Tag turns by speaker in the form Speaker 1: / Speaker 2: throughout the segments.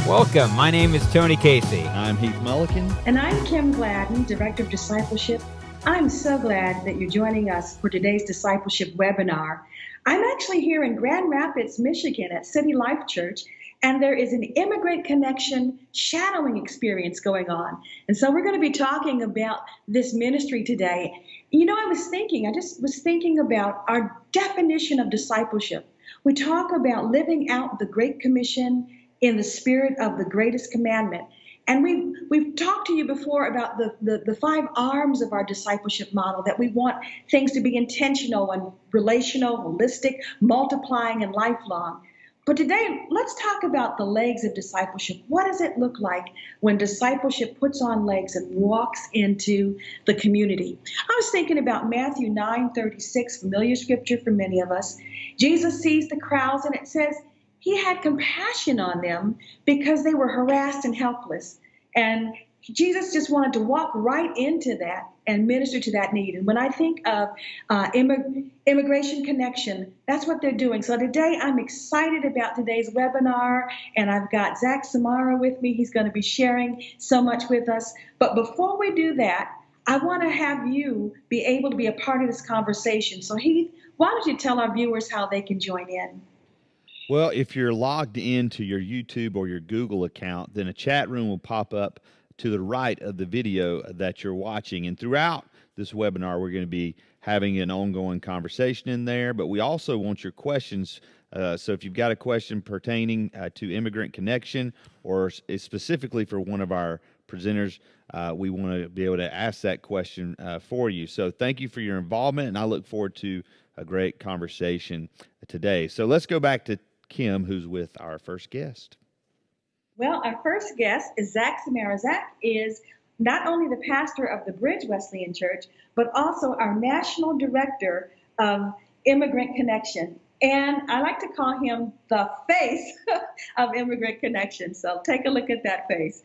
Speaker 1: Welcome. My name is Tony Casey.
Speaker 2: I'm Heath Mullican.
Speaker 3: And I'm Kim Gladden, Director of Discipleship. I'm so glad that you're joining us for today's discipleship webinar. I'm actually here in Grand Rapids, Michigan at City Life Church, and there is an Immigrant Connection shadowing experience going on. And so we're going to be talking about this ministry today. You know, I just was thinking about our definition of discipleship. We talk about living out the Great Commission in the spirit of the greatest commandment. And we've talked to you before about the 5 arms of our discipleship model, that we want things to be intentional and relational, holistic, multiplying, and lifelong. But today, let's talk about the legs of discipleship. What does it look like when discipleship puts on legs and walks into the community? I was thinking about Matthew 9:36, familiar scripture for many of us. Jesus sees the crowds, and it says, He had compassion on them because they were harassed and helpless. And Jesus just wanted to walk right into that and minister to that need. And when I think of Immigration Connection, that's what they're doing. So today I'm excited about today's webinar, and I've got Zach Szmara with me. He's going to be sharing so much with us. But before we do that, I want to have you be able to be a part of this conversation. So Heath, why don't you tell our viewers how they can join in?
Speaker 2: Well, if you're logged into your YouTube or your Google account, then a chat room will pop up to the right of the video that you're watching. And throughout this webinar, we're going to be having an ongoing conversation in there, but we also want your questions. So if you've got a question pertaining to Immigrant Connection or specifically for one of our presenters, we want to be able to ask that question for you. So thank you for your involvement, and I look forward to a great conversation today. So let's go back to Kim, who's with our first guest.
Speaker 3: Well, our first guest is Zach Szmara. Zach is not only the pastor of the Bridge Wesleyan Church, but also our national director of Immigrant Connection. And I like to call him the face of Immigrant Connection. So take a look at that face.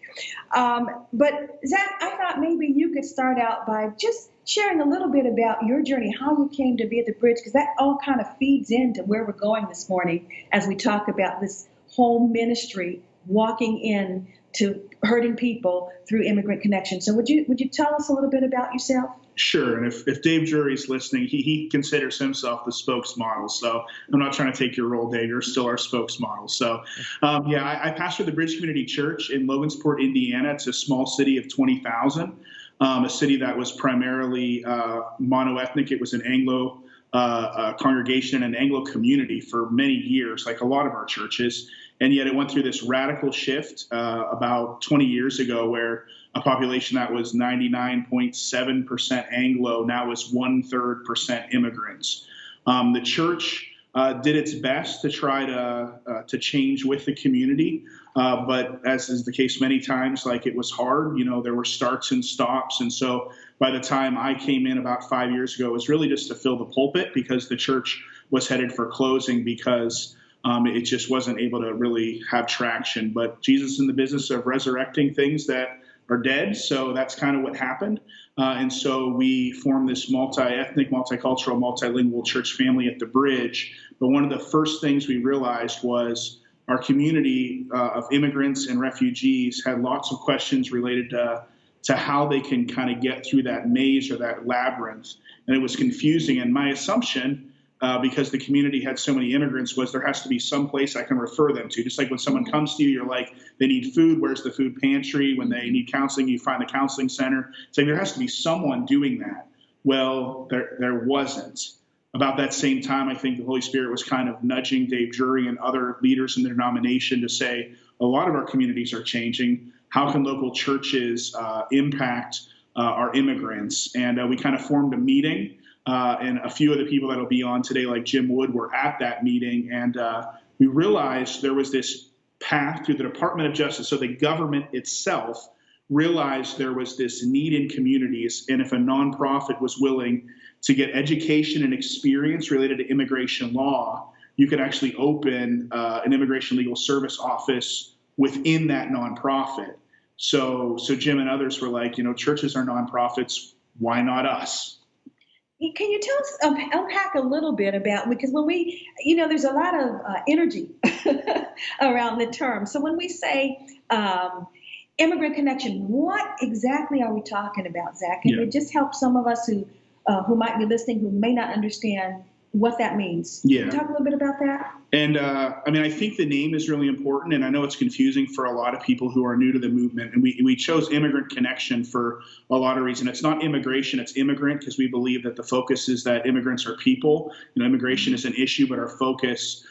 Speaker 3: But Zach, I thought maybe you could start out by just sharing a little bit about your journey, how you came to be at the Bridge, because that all kind of feeds into where we're going this morning as we talk about this whole ministry, walking in to hurting people through Immigrant Connection. So would you tell us a little bit about yourself?
Speaker 4: Sure. And if Dave Jury's listening, he considers himself the spokesmodel. So I'm not trying to take your role, Dave. You're still our spokesmodel. So, I pastor the Bridge Community Church in Logansport, Indiana. It's a small city of 20,000, a city that was primarily monoethnic. It was an Anglo congregation and an Anglo community for many years, like a lot of our churches. And yet it went through this radical shift about 20 years ago, where a population that was 99.7% Anglo now is 1/3% immigrants. The church did its best to try to change with the community, but as is the case many times, like, it was hard. You know, there were starts and stops, and so by the time I came in about 5 years ago, it was really just to fill the pulpit, because the church was headed for closing because it just wasn't able to really have traction. But Jesus is in the business of resurrecting things that are dead, so that's kind of what happened. And so we formed this multi-ethnic, multicultural, multilingual church family at the Bridge. But one of the first things we realized was our community of immigrants and refugees had lots of questions related to how they can kind of get through that maze or that labyrinth. And it was confusing. And my assumption, because the community had so many immigrants, was there has to be some place I can refer them to. Just like when someone comes to you, you're like, they need food, where's the food pantry? When they need counseling, you find the counseling center. So there has to be someone doing that. Well, there wasn't. About that same time, I think the Holy Spirit was kind of nudging Dave Jury and other leaders in the denomination to say, a lot of our communities are changing. How can local churches impact our immigrants? And we kind of formed a meeting. And a few of the people that'll be on today, like Jim Wood, were at that meeting. And we realized there was this path through the Department of Justice. So the government itself realized there was this need in communities. And if a nonprofit was willing to get education and experience related to immigration law, you could actually open an immigration legal service office within that nonprofit. So Jim and others were like, churches are nonprofits. Why not us?
Speaker 3: Can you tell us, unpack a little bit about, because when we, there's a lot of energy around the term. So when we say immigrant connection, what exactly are we talking about, Zach? Can you just help some of us who might be listening who may not understand what that means?
Speaker 4: Yeah.
Speaker 3: Can you talk a little bit about that?
Speaker 4: And I think the name is really important, and I know it's confusing for a lot of people who are new to the movement. And we chose Immigrant Connection for a lot of reasons. It's not immigration, it's immigrant, because we believe that the focus is that immigrants are people. Immigration is an issue, but our focus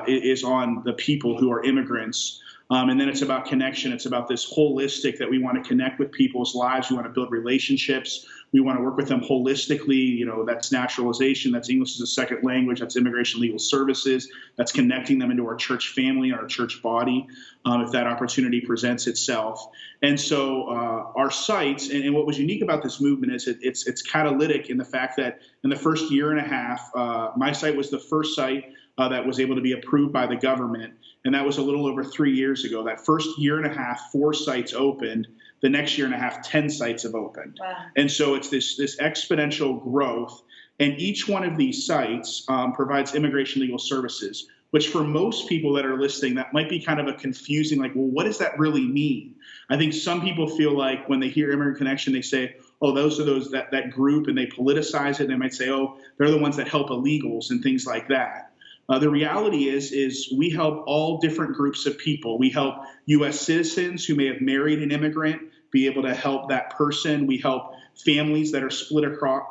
Speaker 4: is on the people who are immigrants. And then it's about connection. It's about this holistic that we want to connect with people's lives. We want to build relationships. We want to work with them holistically. That's naturalization. That's English as a second language. That's immigration legal services. That's connecting them into our church family and our church body if that opportunity presents itself. And so our sites, and what was unique about this movement is it's catalytic in the fact that in the first year and a half, my site was the first site that was able to be approved by the government. And that was a little over 3 years ago. That first year and a half, 4 sites opened. The next year and a half, 10 sites have opened.
Speaker 3: Wow.
Speaker 4: And so it's this exponential growth. And each one of these sites provides immigration legal services, which for most people that are listening, that might be kind of a confusing, like, well, what does that really mean? I think some people feel like when they hear Immigrant Connection, they say, oh, those are that group, and they politicize it. And they might say, oh, they're the ones that help illegals and things like that. The reality is we help all different groups of people. We help U.S. citizens who may have married an immigrant be able to help that person. We help families that are split apart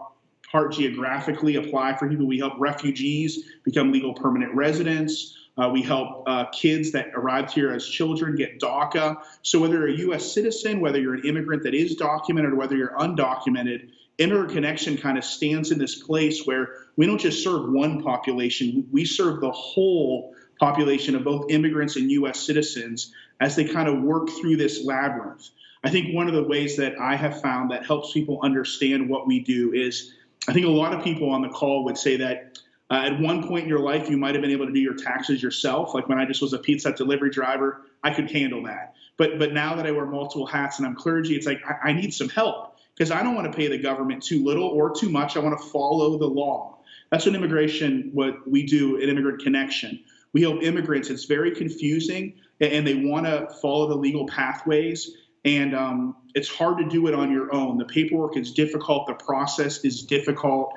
Speaker 4: geographically apply for people. We help refugees become legal permanent residents. We help kids that arrived here as children get DACA. So whether you're a U.S. citizen, whether you're an immigrant that is documented, or whether you're undocumented, Immigrant Connection kind of stands in this place where we don't just serve one population, we serve the whole population of both immigrants and U.S. citizens as they kind of work through this labyrinth. I think one of the ways that I have found that helps people understand what we do is, I think a lot of people on the call would say that at one point in your life, you might have been able to do your taxes yourself. Like when I just was a pizza delivery driver, I could handle that. But now that I wear multiple hats and I'm clergy, it's like I need some help, because I don't want to pay the government too little or too much. I want to follow the law. That's what we do at Immigrant Connection. We help immigrants. It's very confusing, and they want to follow the legal pathways. And it's hard to do it on your own. The paperwork is difficult. The process is difficult.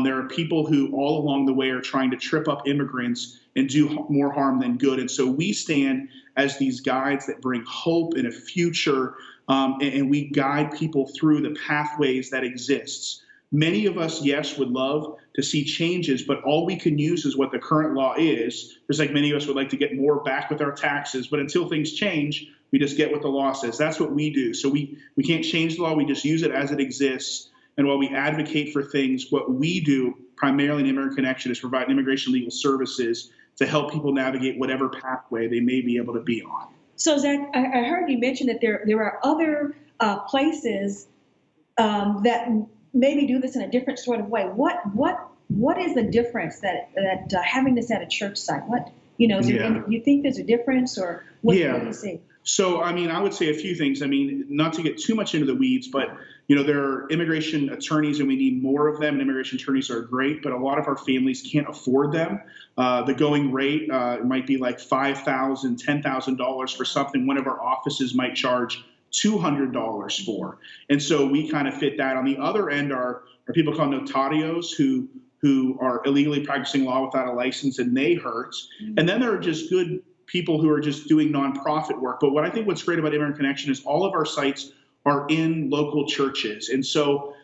Speaker 4: There are people who all along the way are trying to trip up immigrants and do more harm than good. And so we stand as these guides that bring hope and a future, and we guide people through the pathways that exists. Many of us, yes, would love to see changes, but all we can use is what the current law is. Just like many of us would like to get more back with our taxes, but until things change, we just get what the law says. That's what we do. So we can't change the law. We just use it as it exists. And while we advocate for things, what we do primarily in Immigrant Connection is provide immigration legal services to help people navigate whatever pathway they may be able to be on.
Speaker 3: So, Zach, I heard you mention that there are other places that maybe do this in a different sort of way. What is the difference that having this at a church site? What do you think there's a difference, or what do you see?
Speaker 4: So, I would say a few things. Not to get too much into the weeds, but, there are immigration attorneys and we need more of them. And immigration attorneys are great, but a lot of our families can't afford them. The going rate might be like $5,000, $10,000 for something one of our offices might charge $200 for. And so we kind of fit that. On the other end are people called notarios who are illegally practicing law without a license, and they hurt. Mm-hmm. And then there are just good people who are just doing nonprofit work. But what's great about Immigrant Connection is all of our sites are in local churches. And so,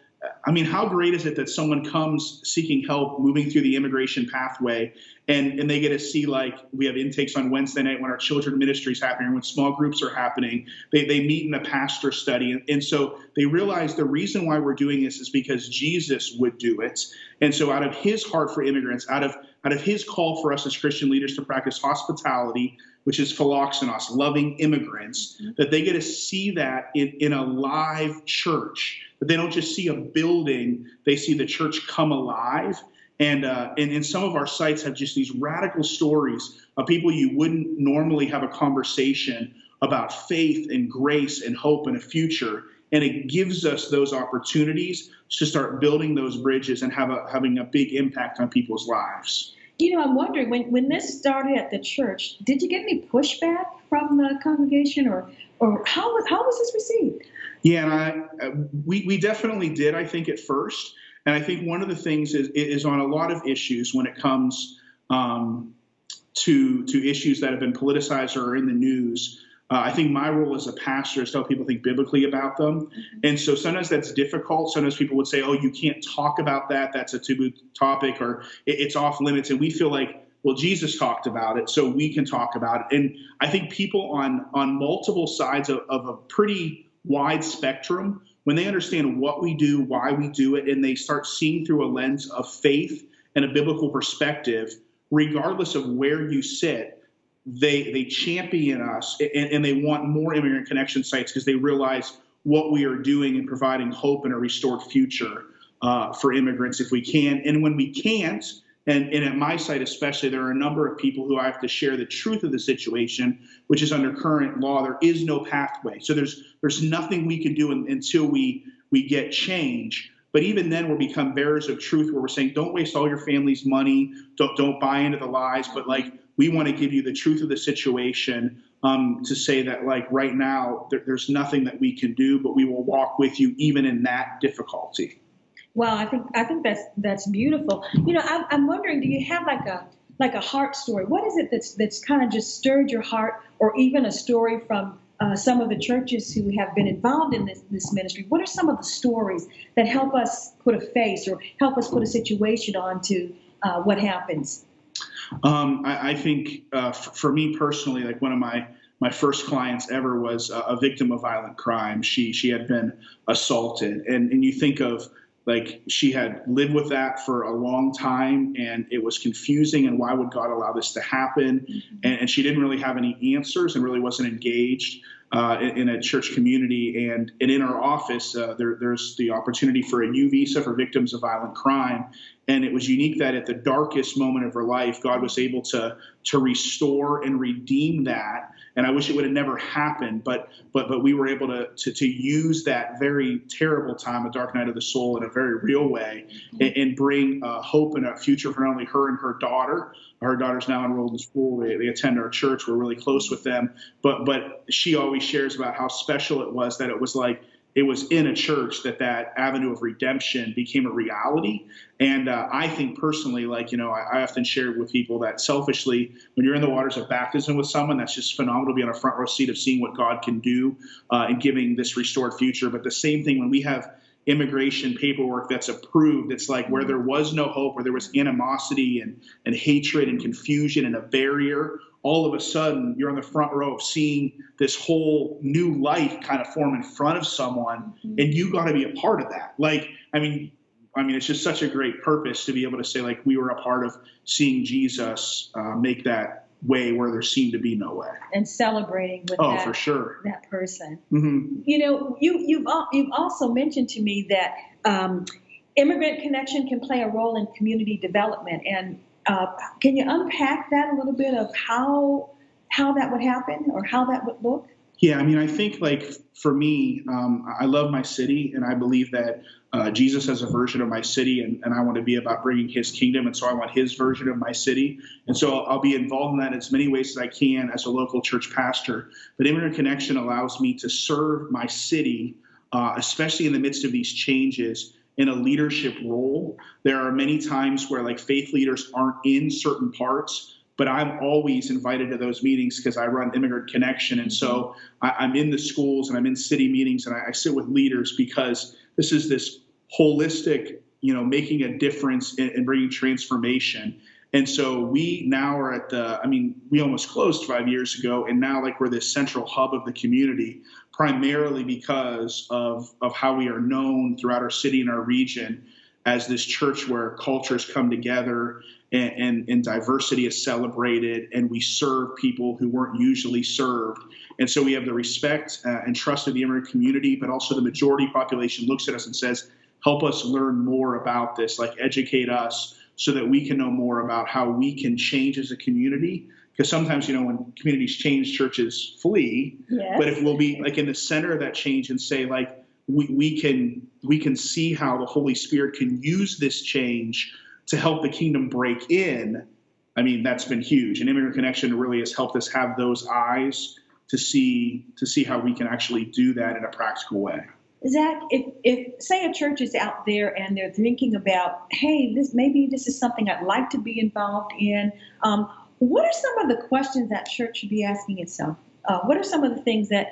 Speaker 4: how great is it that someone comes seeking help moving through the immigration pathway, and they get to see, like, we have intakes on Wednesday night when our children ministry is happening, or when small groups are happening. They meet in a pastor study. And so they realize the reason why we're doing this is because Jesus would do it. And so out of his heart for immigrants, out of his call for us as Christian leaders to practice hospitality, which is philoxenos, loving immigrants, that they get to see that in a live church, that they don't just see a building, they see the church come alive. And some of our sites have just these radical stories of people you wouldn't normally have a conversation about faith and grace and hope and a future. And it gives us those opportunities to start building those bridges and having a big impact on people's lives.
Speaker 3: I'm wondering, when this started at the church, did you get any pushback from the congregation, or how was this received?
Speaker 4: Yeah, and we definitely did, I think, at first. And I think one of the things is on a lot of issues when it comes to issues that have been politicized or are in the news. I think my role as a pastor is to help people think biblically about them. Mm-hmm. And so sometimes that's difficult. Sometimes people would say, oh, you can't talk about that. That's a taboo topic, or it's off limits. And we feel like, well, Jesus talked about it, so we can talk about it. And I think people on multiple sides of a pretty wide spectrum, when they understand what we do, why we do it, and they start seeing through a lens of faith and a biblical perspective, regardless of where you sit, they champion us and they want more Immigrant Connection sites because they realize what we are doing in providing hope and a restored future for immigrants if we can. And when we can't, and at my site especially, there are a number of people who I have to share the truth of the situation, which is under current law, there is no pathway. So there's nothing we can do until we get change. But even then, we'll become bearers of truth where we're saying, don't waste all your family's money, don't buy into the lies, but we want to give you the truth of the situation to say that right now, there's nothing that we can do, but we will walk with you even in that difficulty.
Speaker 3: Well, I think that's beautiful. I'm wondering, do you have like a heart story? What is it that's kind of just stirred your heart, or even a story from some of the churches who have been involved in this ministry? What are some of the stories that help us put a face or help us put a situation onto what happens?
Speaker 4: I think for me personally, one of my first clients ever was a victim of violent crime. She had been assaulted, and you think of she had lived with that for a long time, and it was confusing, and why would God allow this to happen? Mm-hmm. And she didn't really have any answers and really wasn't engaged in a church community. And in our office, there's the opportunity for a U visa for victims of violent crime. And it was unique that at the darkest moment of her life, God was able to restore and redeem that. And I wish it would have never happened, but we were able to use that very terrible time, a dark night of the soul, in a very real way, and bring hope and a future for not only her and her daughter. Her daughter's now enrolled in school. They attend our church. We're really close with them. But she always shares about how special it was that it was in a church that avenue of redemption became a reality. And I think personally, I often share with people that selfishly, when you're in the waters of baptism with someone, that's just phenomenal to be on a front row seat of seeing what God can do in giving this restored future. But the same thing when we have immigration paperwork that's approved, it's where there was no hope, where there was animosity and hatred and confusion and a barrier, all of a sudden you're on the front row of seeing this whole new life kind of form in front of someone, and you got to be a part of that. I mean, it's just such a great purpose to be able to say, we were a part of seeing Jesus make that way where there seemed to be no way,
Speaker 3: and celebrating with
Speaker 4: for sure,
Speaker 3: that person.
Speaker 4: Mm-hmm.
Speaker 3: You've also mentioned to me that Immigrant Connection can play a role in community development, and can you unpack that a little bit of how that would happen or how that would look?
Speaker 4: Yeah, I think for me, I love my city, and I believe that Jesus has a version of my city, and I want to be about bringing his kingdom, and so I want his version of my city. And so I'll be involved in that in as many ways as I can as a local church pastor. But Immigrant Connection allows me to serve my city, especially in the midst of these changes, in a leadership role. There are many times where faith leaders aren't in certain parts, but I'm always invited to those meetings because I run Immigrant Connection. And so I'm in the schools and I'm in city meetings, and I sit with leaders because this is this holistic, making a difference in bringing transformation. And so we now are at we almost closed 5 years ago, and now we're this central hub of the community, primarily because of how we are known throughout our city and our region as this church where cultures come together and diversity is celebrated, and we serve people who weren't usually served. And so we have the respect and trust of the immigrant community, but also the majority population looks at us and says, help us learn more about this, educate us so that we can know more about how we can change as a community. Because sometimes, when communities change, churches flee.
Speaker 3: Yes.
Speaker 4: But if we'll be in the center of that change and say, we can see how the Holy Spirit can use this change to help the kingdom break in. I mean, that's been huge. And Immigrant Connection really has helped us have those eyes to see how we can actually do that in a practical way.
Speaker 3: Zach, if say a church is out there and they're thinking about, hey, this is something I'd like to be involved in, what are some of the questions that church should be asking itself? What are some of the things that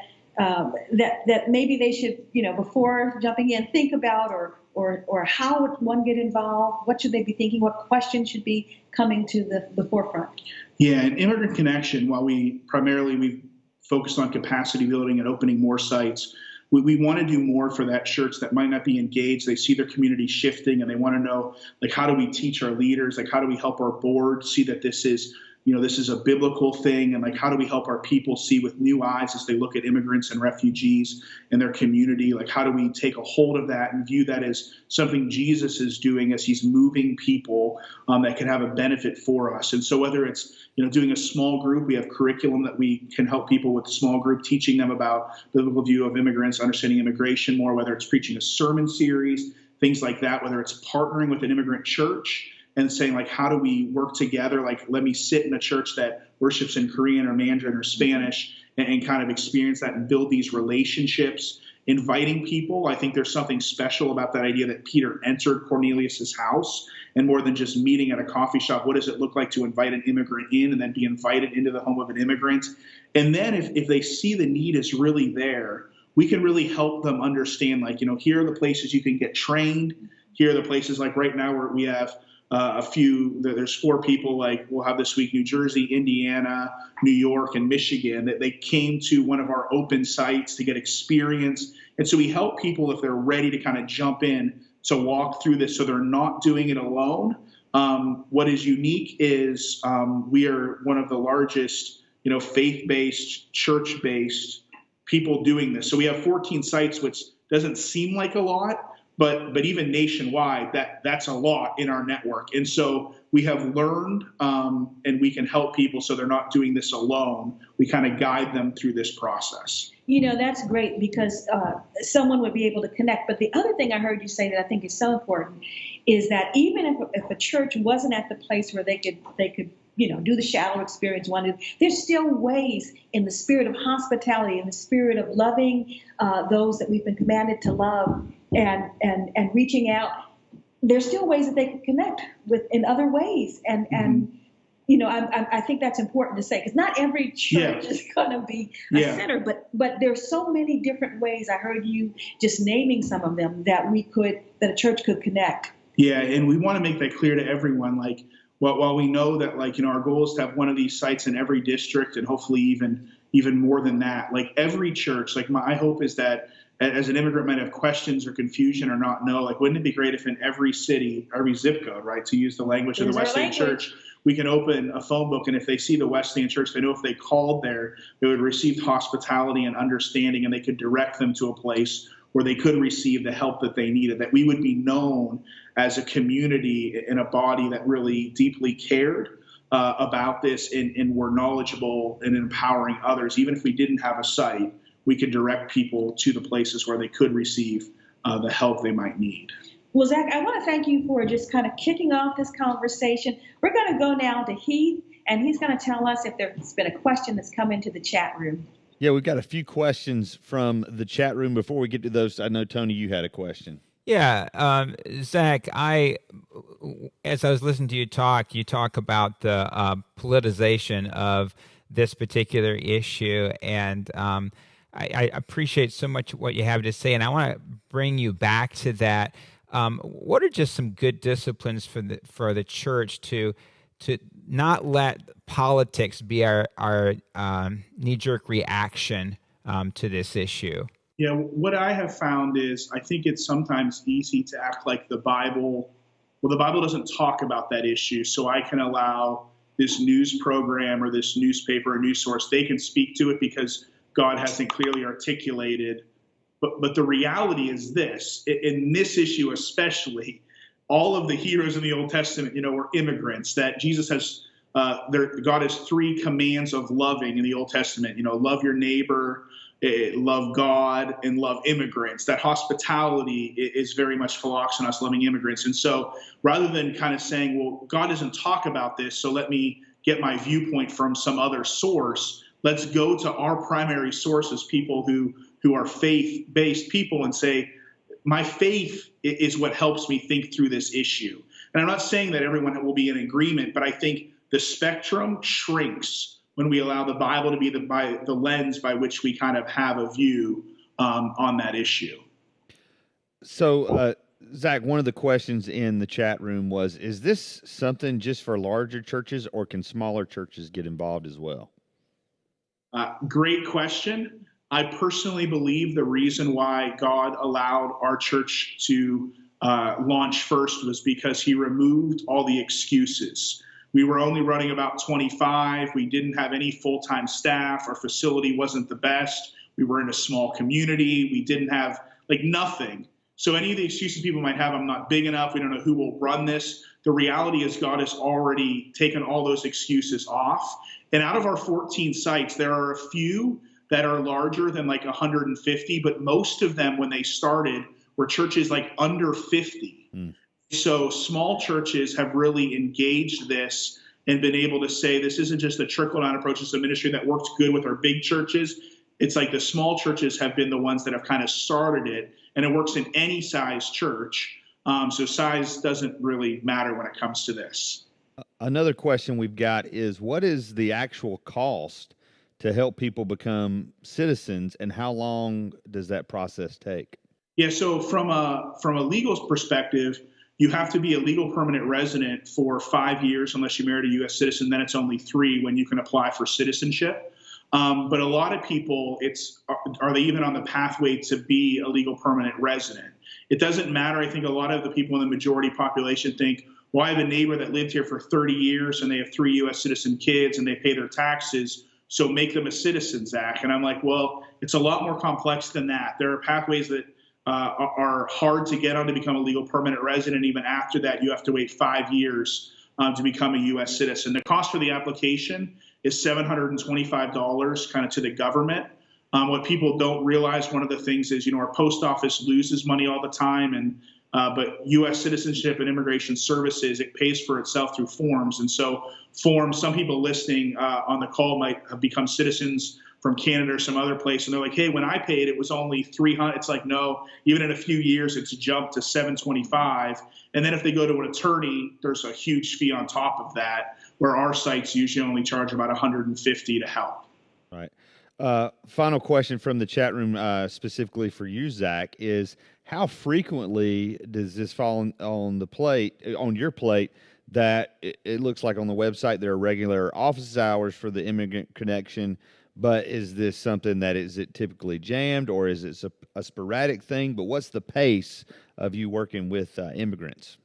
Speaker 3: maybe they should, before jumping in, think about, or how would one get involved? What should they be thinking? What questions should be coming to the forefront?
Speaker 4: Yeah, in Immigrant Connection, while we've focused on capacity building and opening more sites, we want to do more for that church that might not be engaged. They see their community shifting and they want to know, like, how do we teach our leaders? Like, how do we help our board see that this is a biblical thing? And like, how do we help our people see with new eyes as they look at immigrants and refugees in their community? Like, how do we take a hold of that and view that as something Jesus is doing as he's moving people that can have a benefit for us? And so whether it's, doing a small group, we have curriculum that we can help people with a small group, teaching them about biblical view of immigrants, understanding immigration more, whether it's preaching a sermon series, things like that, whether it's partnering with an immigrant church and saying, like, how do we work together? Like, let me sit in a church that worships in Korean or Mandarin or Spanish and kind of experience that and build these relationships. Inviting people, I think there's something special about that idea that Peter entered Cornelius's house, and more than just meeting at a coffee shop, what does it look like to invite an immigrant in and then be invited into the home of an immigrant? And then if they see the need is really there, we can really help them understand, like, here are the places you can get trained. Here are the places, like right now where we have there's 4 people, like we'll have this week, New Jersey, Indiana, New York, and Michigan, that they came to one of our open sites to get experience. And so we help people if they're ready to kind of jump in to walk through this so they're not doing it alone. What is unique is we are one of the largest, faith-based, church-based people doing this. So we have 14 sites, which doesn't seem like a lot, but even nationwide, that's a lot in our network. And so we have learned and we can help people so they're not doing this alone. We kind of guide them through this process.
Speaker 3: That's great because someone would be able to connect. But the other thing I heard you say that I think is so important is that even if a church wasn't at the place where they could do the shallow experience, there's still ways in the spirit of hospitality, in the spirit of loving those that we've been commanded to love and reaching out. There's still ways that they can connect with in other ways. And I think that's important to say because not every church is going to be a center, but there's so many different ways. I heard you just naming some of them that a church could connect.
Speaker 4: Yeah, and we want to make that clear to everyone. Like, while we know that, like, our goal is to have one of these sites in every district and hopefully even more than that, like every church, like my hope is that as an immigrant might have questions or confusion or not know, like, wouldn't it be great if in every city, every zip code, right, to use the language of the Wesleyan Church, we can open a phone book, and if they see the Wesleyan Church, they know if they called there, they would receive hospitality and understanding, and they could direct them to a place where they could receive the help that they needed, that we would be known as a community in a body that really deeply cared about this and were knowledgeable and empowering others. Even if we didn't have a site, we could direct people to the places where they could receive the help they might need.
Speaker 3: Well, Zach, I want to thank you for just kind of kicking off this conversation. We're going to go now to Heath, and he's going to tell us if there's been a question that's come into the chat room.
Speaker 2: Yeah, we've got a few questions from the chat room. Before we get to those, I know, Tony, you had a question.
Speaker 1: Yeah, Zach, as I was listening to you talk about the politicization of this particular issue, and I appreciate so much what you have to say, and I want to bring you back to that. What are just some good disciplines for the church to not let politics be our knee-jerk reaction to this issue?
Speaker 4: Yeah, what I have found is I think it's sometimes easy to act like the Bible doesn't talk about that issue, so I can allow this news program or this newspaper or news source, they can speak to it because God hasn't clearly articulated. But the reality is this, in this issue especially, all of the heroes in the Old Testament, were immigrants, that Jesus has, God has 3 commands of loving in the Old Testament, love your neighbor, love God and love immigrants. That hospitality is very much phylloxen, us loving immigrants. And so rather than kind of saying, well, God doesn't talk about this, so let me get my viewpoint from some other source, let's go to our primary sources, people who are faith-based people, and say, my faith is what helps me think through this issue. And I'm not saying that everyone will be in agreement, but I think the spectrum shrinks when we allow the Bible to be the lens by which we kind of have a view on that issue.
Speaker 2: So, Zach, one of the questions in the chat room was, is this something just for larger churches, or can smaller churches get involved as well?
Speaker 4: Great question. I personally believe the reason why God allowed our church to launch first was because he removed all the excuses. We were only running about 25. We didn't have any full-time staff. Our facility wasn't the best. We were in a small community. We didn't have nothing. So any of the excuses people might have, I'm not big enough, we don't know who will run this. The reality is God has already taken all those excuses off. And out of our 14 sites, there are a few that are larger than 150, but most of them, when they started, were churches under 50. So small churches have really engaged this and been able to say, this isn't just a trickle-down approach, it's a ministry that works good with our big churches. It's like the small churches have been the ones that have kind of started it, and it works in any size church. So size doesn't really matter when it comes to this.
Speaker 2: Another question we've got is, what is the actual cost to help people become citizens, and how long does that process take?
Speaker 4: Yeah, so from a legal perspective, you have to be a legal permanent resident for 5 years unless you're married a U.S. citizen. Then it's only 3 when you can apply for citizenship. But a lot of people, are they even on the pathway to be a legal permanent resident? It doesn't matter. I think a lot of the people in the majority population think, well, I have a neighbor that lived here for 30 years and they have 3 U.S. citizen kids and they pay their taxes, so make them a citizen, Zach. And I'm like, well, it's a lot more complex than that. There are pathways that are hard to get on to become a legal permanent resident. Even after that, you have to wait 5 years to become a U.S. citizen. The cost for the application is $725 kind of to the government. What people don't realize, one of the things is, our post office loses money all the time, and but U.S. Citizenship and Immigration Services, it pays for itself through forms. And so forms, some people listening on the call might have become citizens from Canada or some other place, and they're like, hey, when I paid, it was only $300. It's like, no, even in a few years, it's jumped to $725. And then if they go to an attorney, there's a huge fee on top of that, where our sites usually only charge about $150 to help.
Speaker 2: Right. Final question from the chat room, specifically for you, Zach, is how frequently does this fall on your plate, that it looks like on the website there are regular office hours for the Immigrant Connection, but is this something that is it typically jammed, or is it a sporadic thing? But what's the pace of you working with immigrants?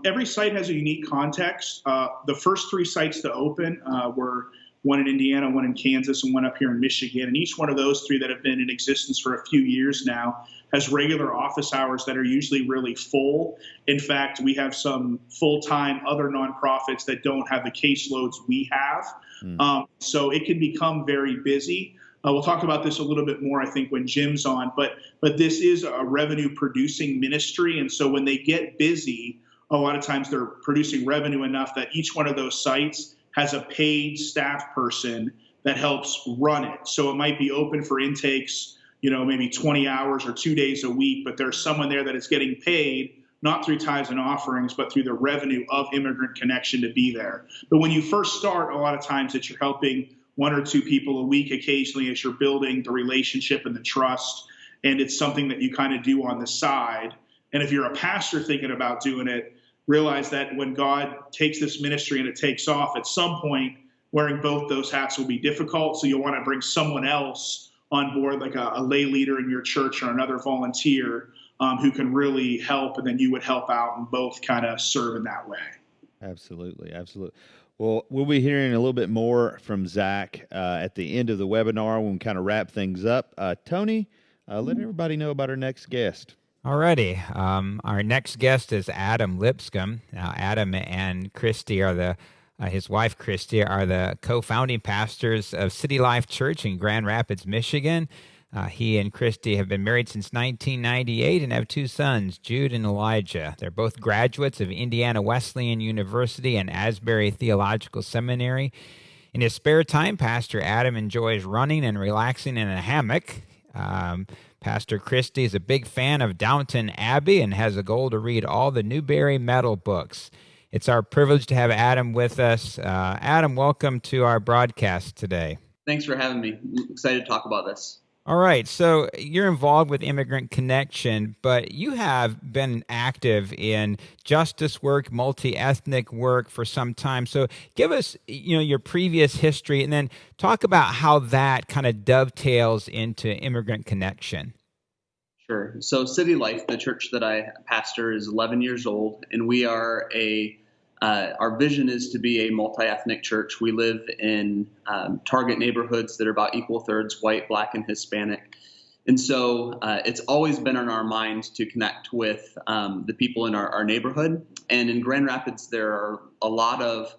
Speaker 4: Every site has a unique context. The first 3 sites to open were one in Indiana, one in Kansas, and one up here in Michigan. And each one of those 3 that have been in existence for a few years now has regular office hours that are usually really full. In fact, we have some full-time other nonprofits that don't have the caseloads we have. So it can become very busy. We'll talk about this a little bit more, I think, when Jim's on. But this is a revenue-producing ministry, and so when they get busy, a lot of times they're producing revenue enough that each one of those sites has a paid staff person that helps run it. So it might be open for intakes, maybe 20 hours or 2 days a week, but there's someone there that is getting paid, not through tithes and offerings, but through the revenue of Immigrant Connection to be there. But when you first start, a lot of times you're helping 1 or 2 people a week occasionally as you're building the relationship and the trust, and it's something that you kind of do on the side. And if you're a pastor thinking about doing it, realize that when God takes this ministry and it takes off, at some point, wearing both those hats will be difficult. So you'll want to bring someone else on board, like a lay leader in your church or another volunteer who can really help, and then you would help out and both kind of serve in that way. Absolutely.
Speaker 2: Well, we'll be hearing a little bit more from Zach at the end of the webinar when we kind of wrap things up. Tony, let everybody know about our next guest.
Speaker 1: Alrighty. Our next guest is Adam Lipscomb. Now, Adam and Christy are the His wife, Christy, are the co-founding pastors of City Life Church in Grand Rapids, Michigan. He and Christy have been married since 1998 and have two sons, Jude and Elijah. They're both graduates of Indiana Wesleyan University and Asbury Theological Seminary. In his spare time, Pastor Adam enjoys running and relaxing in a hammock. Pastor Christy is a big fan of Downton Abbey and has a goal to read all the Newbery Medal books. It's our privilege to have Adam with us. Adam, welcome to our broadcast today.
Speaker 5: Thanks for having me. I'm excited to talk about this.
Speaker 1: All right, so you're involved with Immigrant Connection, but you have been active in justice work, multi-ethnic work for some time. So give us, your previous history, and then talk about how that kind of dovetails into Immigrant Connection.
Speaker 5: Sure. So City Life, the church that I pastor, is 11 years old, and we are our vision is to be a multi-ethnic church. We live in target neighborhoods that are about equal thirds white, Black, and Hispanic. And so it's always been on our mind to connect with the people in our neighborhood. And in Grand Rapids, there are a lot of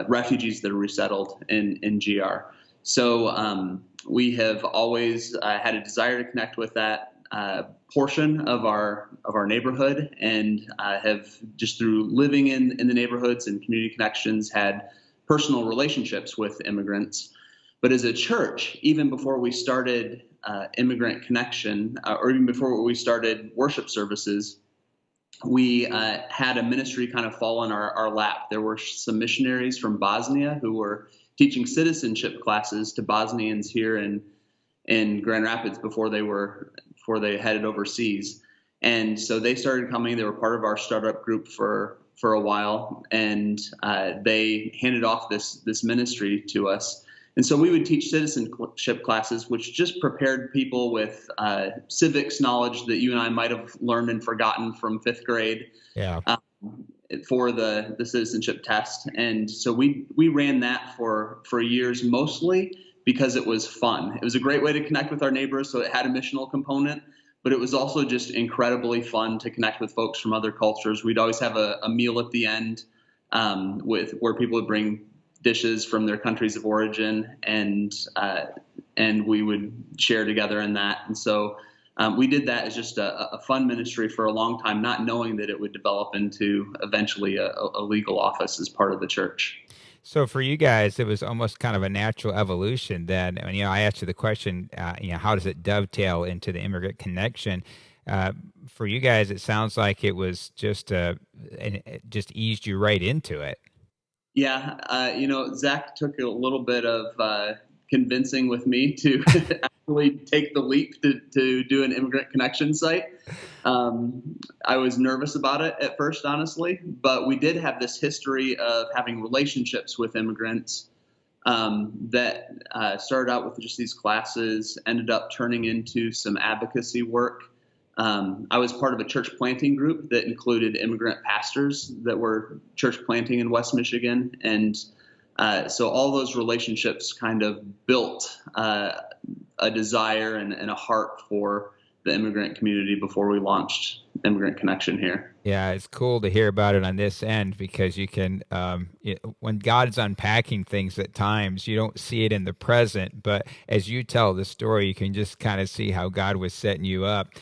Speaker 5: refugees that are resettled in GR. So we have always had a desire to connect with that portion of our neighborhood, and have just through living in the neighborhoods and community connections had personal relationships with immigrants. But as a church, even before we started Immigrant Connection, or even before we started worship services, we had a ministry kind of fall in our lap. There were some missionaries from Bosnia who were teaching citizenship classes to Bosnians here in Grand Rapids before they headed overseas. And so they started coming. They were part of our startup group for a while, and they handed off this ministry to us. And so we would teach citizenship classes, which just prepared people with civics knowledge that you and I might have learned and forgotten from fifth grade.
Speaker 1: Yeah.
Speaker 5: For the citizenship test. And so we ran that for years, mostly because it was fun. It was a great way to connect with our neighbors, so it had a missional component, but it was also just incredibly fun to connect with folks from other cultures. We'd always have a meal at the end where people would bring dishes from their countries of origin, and we would share together in that. And so we did that as just a fun ministry for a long time, not knowing that it would develop into eventually a legal office as part of the church.
Speaker 1: So for you guys, it was almost kind of a natural evolution then. I mean, I asked you the question, how does it dovetail into the Immigrant Connection? For you guys, it sounds like it was just it just eased you right into it.
Speaker 5: Yeah. Zach took a little bit of convincing with me to actually take the leap to do an Immigrant Connection site. I was nervous about it at first, honestly, but we did have this history of having relationships with immigrants that started out with just these classes, ended up turning into some advocacy work. I was part of a church planting group that included immigrant pastors that were church planting in West Michigan. And so all those relationships kind of built a desire and a heart for the immigrant community before we launched Immigrant Connection here.
Speaker 1: Yeah, it's cool to hear about it on this end because you can, when God's unpacking things at times, you don't see it in the present, but as you tell the story, you can just kind of see how God was setting you up.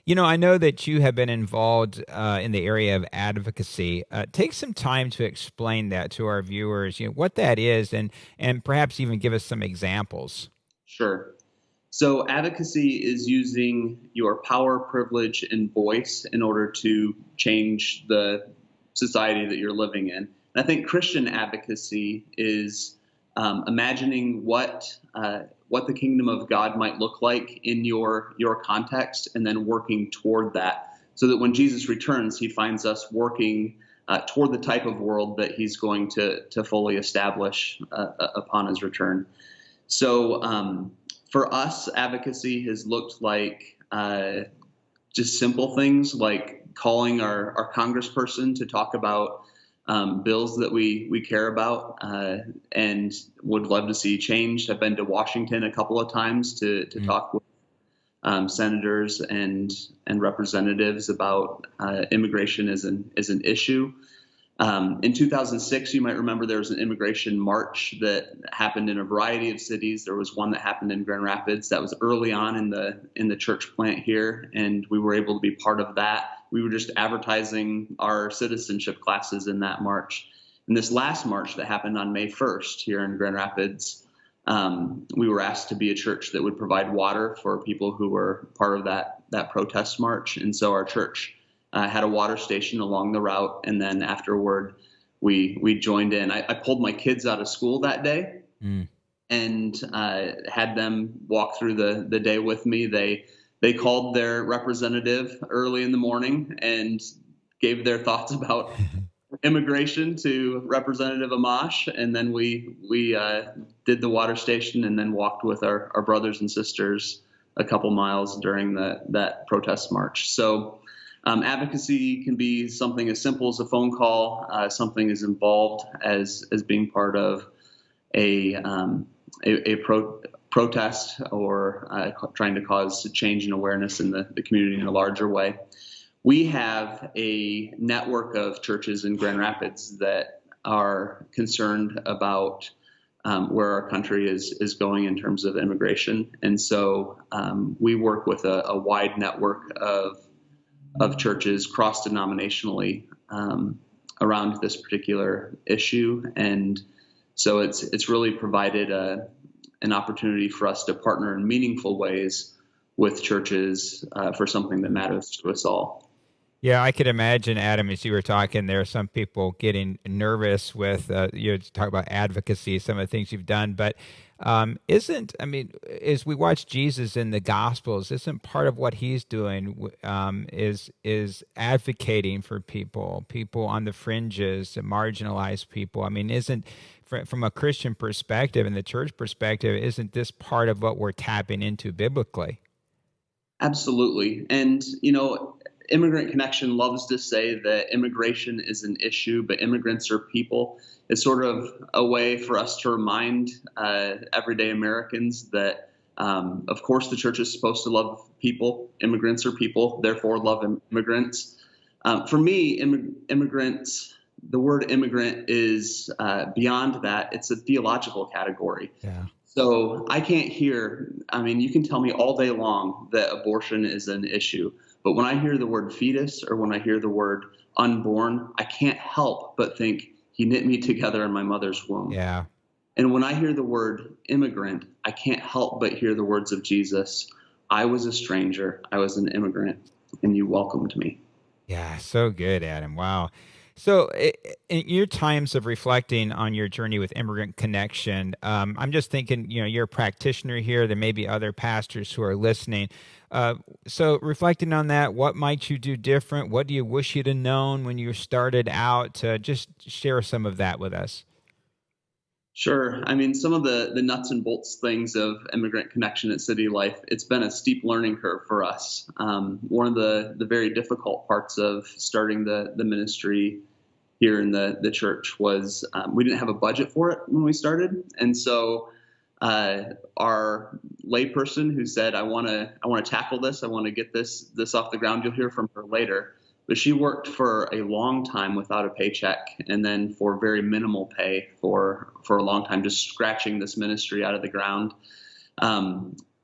Speaker 1: I know that you have been involved in the area of advocacy. Take some time to explain that to our viewers, what that is, and perhaps even give us some examples.
Speaker 5: Sure. So advocacy is using your power, privilege, and voice in order to change the society that you're living in. And I think Christian advocacy is imagining what the kingdom of God might look like in your context, and then working toward that, so that when Jesus returns, he finds us working toward the type of world that he's going to fully establish upon his return. So for us, advocacy has looked like just simple things like calling our congressperson to talk about bills that we care about and would love to see changed. I've been to Washington a couple of times to talk with senators and representatives about immigration as an issue. In 2006, you might remember there was an immigration march that happened in a variety of cities. There was one that happened in Grand Rapids that was early on in the church plant here, and we were able to be part of that. We were just advertising our citizenship classes in that march. And this last march that happened on May 1st here in Grand Rapids, we were asked to be a church that would provide water for people who were part of that protest march. And so our church had a water station along the route, and then afterward, we joined in. I pulled my kids out of school that day and had them walk through the day with me. They called their representative early in the morning and gave their thoughts about immigration to Representative Amash, and then we did the water station and then walked with our brothers and sisters a couple miles during that protest march. So. Advocacy can be something as simple as a phone call, something as involved as being part of a protest or trying to cause change and awareness in the community in a larger way. We have a network of churches in Grand Rapids that are concerned about where our country is going in terms of immigration. And so we work with a wide network of churches cross-denominationally around this particular issue. And so it's really provided an opportunity for us to partner in meaningful ways with churches for something that matters to us all.
Speaker 1: Yeah, I could imagine, Adam, as you were talking, there are some people getting nervous with, you talk about advocacy, some of the things you've done, but as we watch Jesus in the Gospels, isn't part of what he's doing is advocating for people on the fringes, marginalized people? I mean, isn't, from a Christian perspective and the church perspective, isn't this part of what we're tapping into biblically?
Speaker 5: Absolutely. And, Immigrant Connection loves to say that immigration is an issue, but immigrants are people. It's sort of a way for us to remind everyday Americans that, of course, the church is supposed to love people. Immigrants are people, therefore love immigrants. For me, immigrants, the word immigrant is beyond that. It's a theological category. Yeah. So I can't hear, you can tell me all day long that abortion is an issue. But when I hear the word fetus or when I hear the word unborn, I can't help but think he knit me together in my mother's womb.
Speaker 1: Yeah.
Speaker 5: And when I hear the word immigrant, I can't help but hear the words of Jesus. I was a stranger. I was an immigrant, and you welcomed me.
Speaker 1: Yeah, so good, Adam. Wow. So in your times of reflecting on your journey with Immigrant Connection, I'm just thinking, you're a practitioner here. There may be other pastors who are listening. So reflecting on that, what might you do different? What do you wish you'd have known when you started out? Just share some of that with us.
Speaker 5: Sure. Some of the nuts and bolts things of Immigrant Connection at City Life, it's been a steep learning curve for us. One of the very difficult parts of starting the ministry here in the church was we didn't have a budget for it when we started. And so our layperson who said, I want to tackle this, I want to get this off the ground, you'll hear from her later. But she worked for a long time without a paycheck, and then for very minimal pay for a long time, just scratching this ministry out of the ground.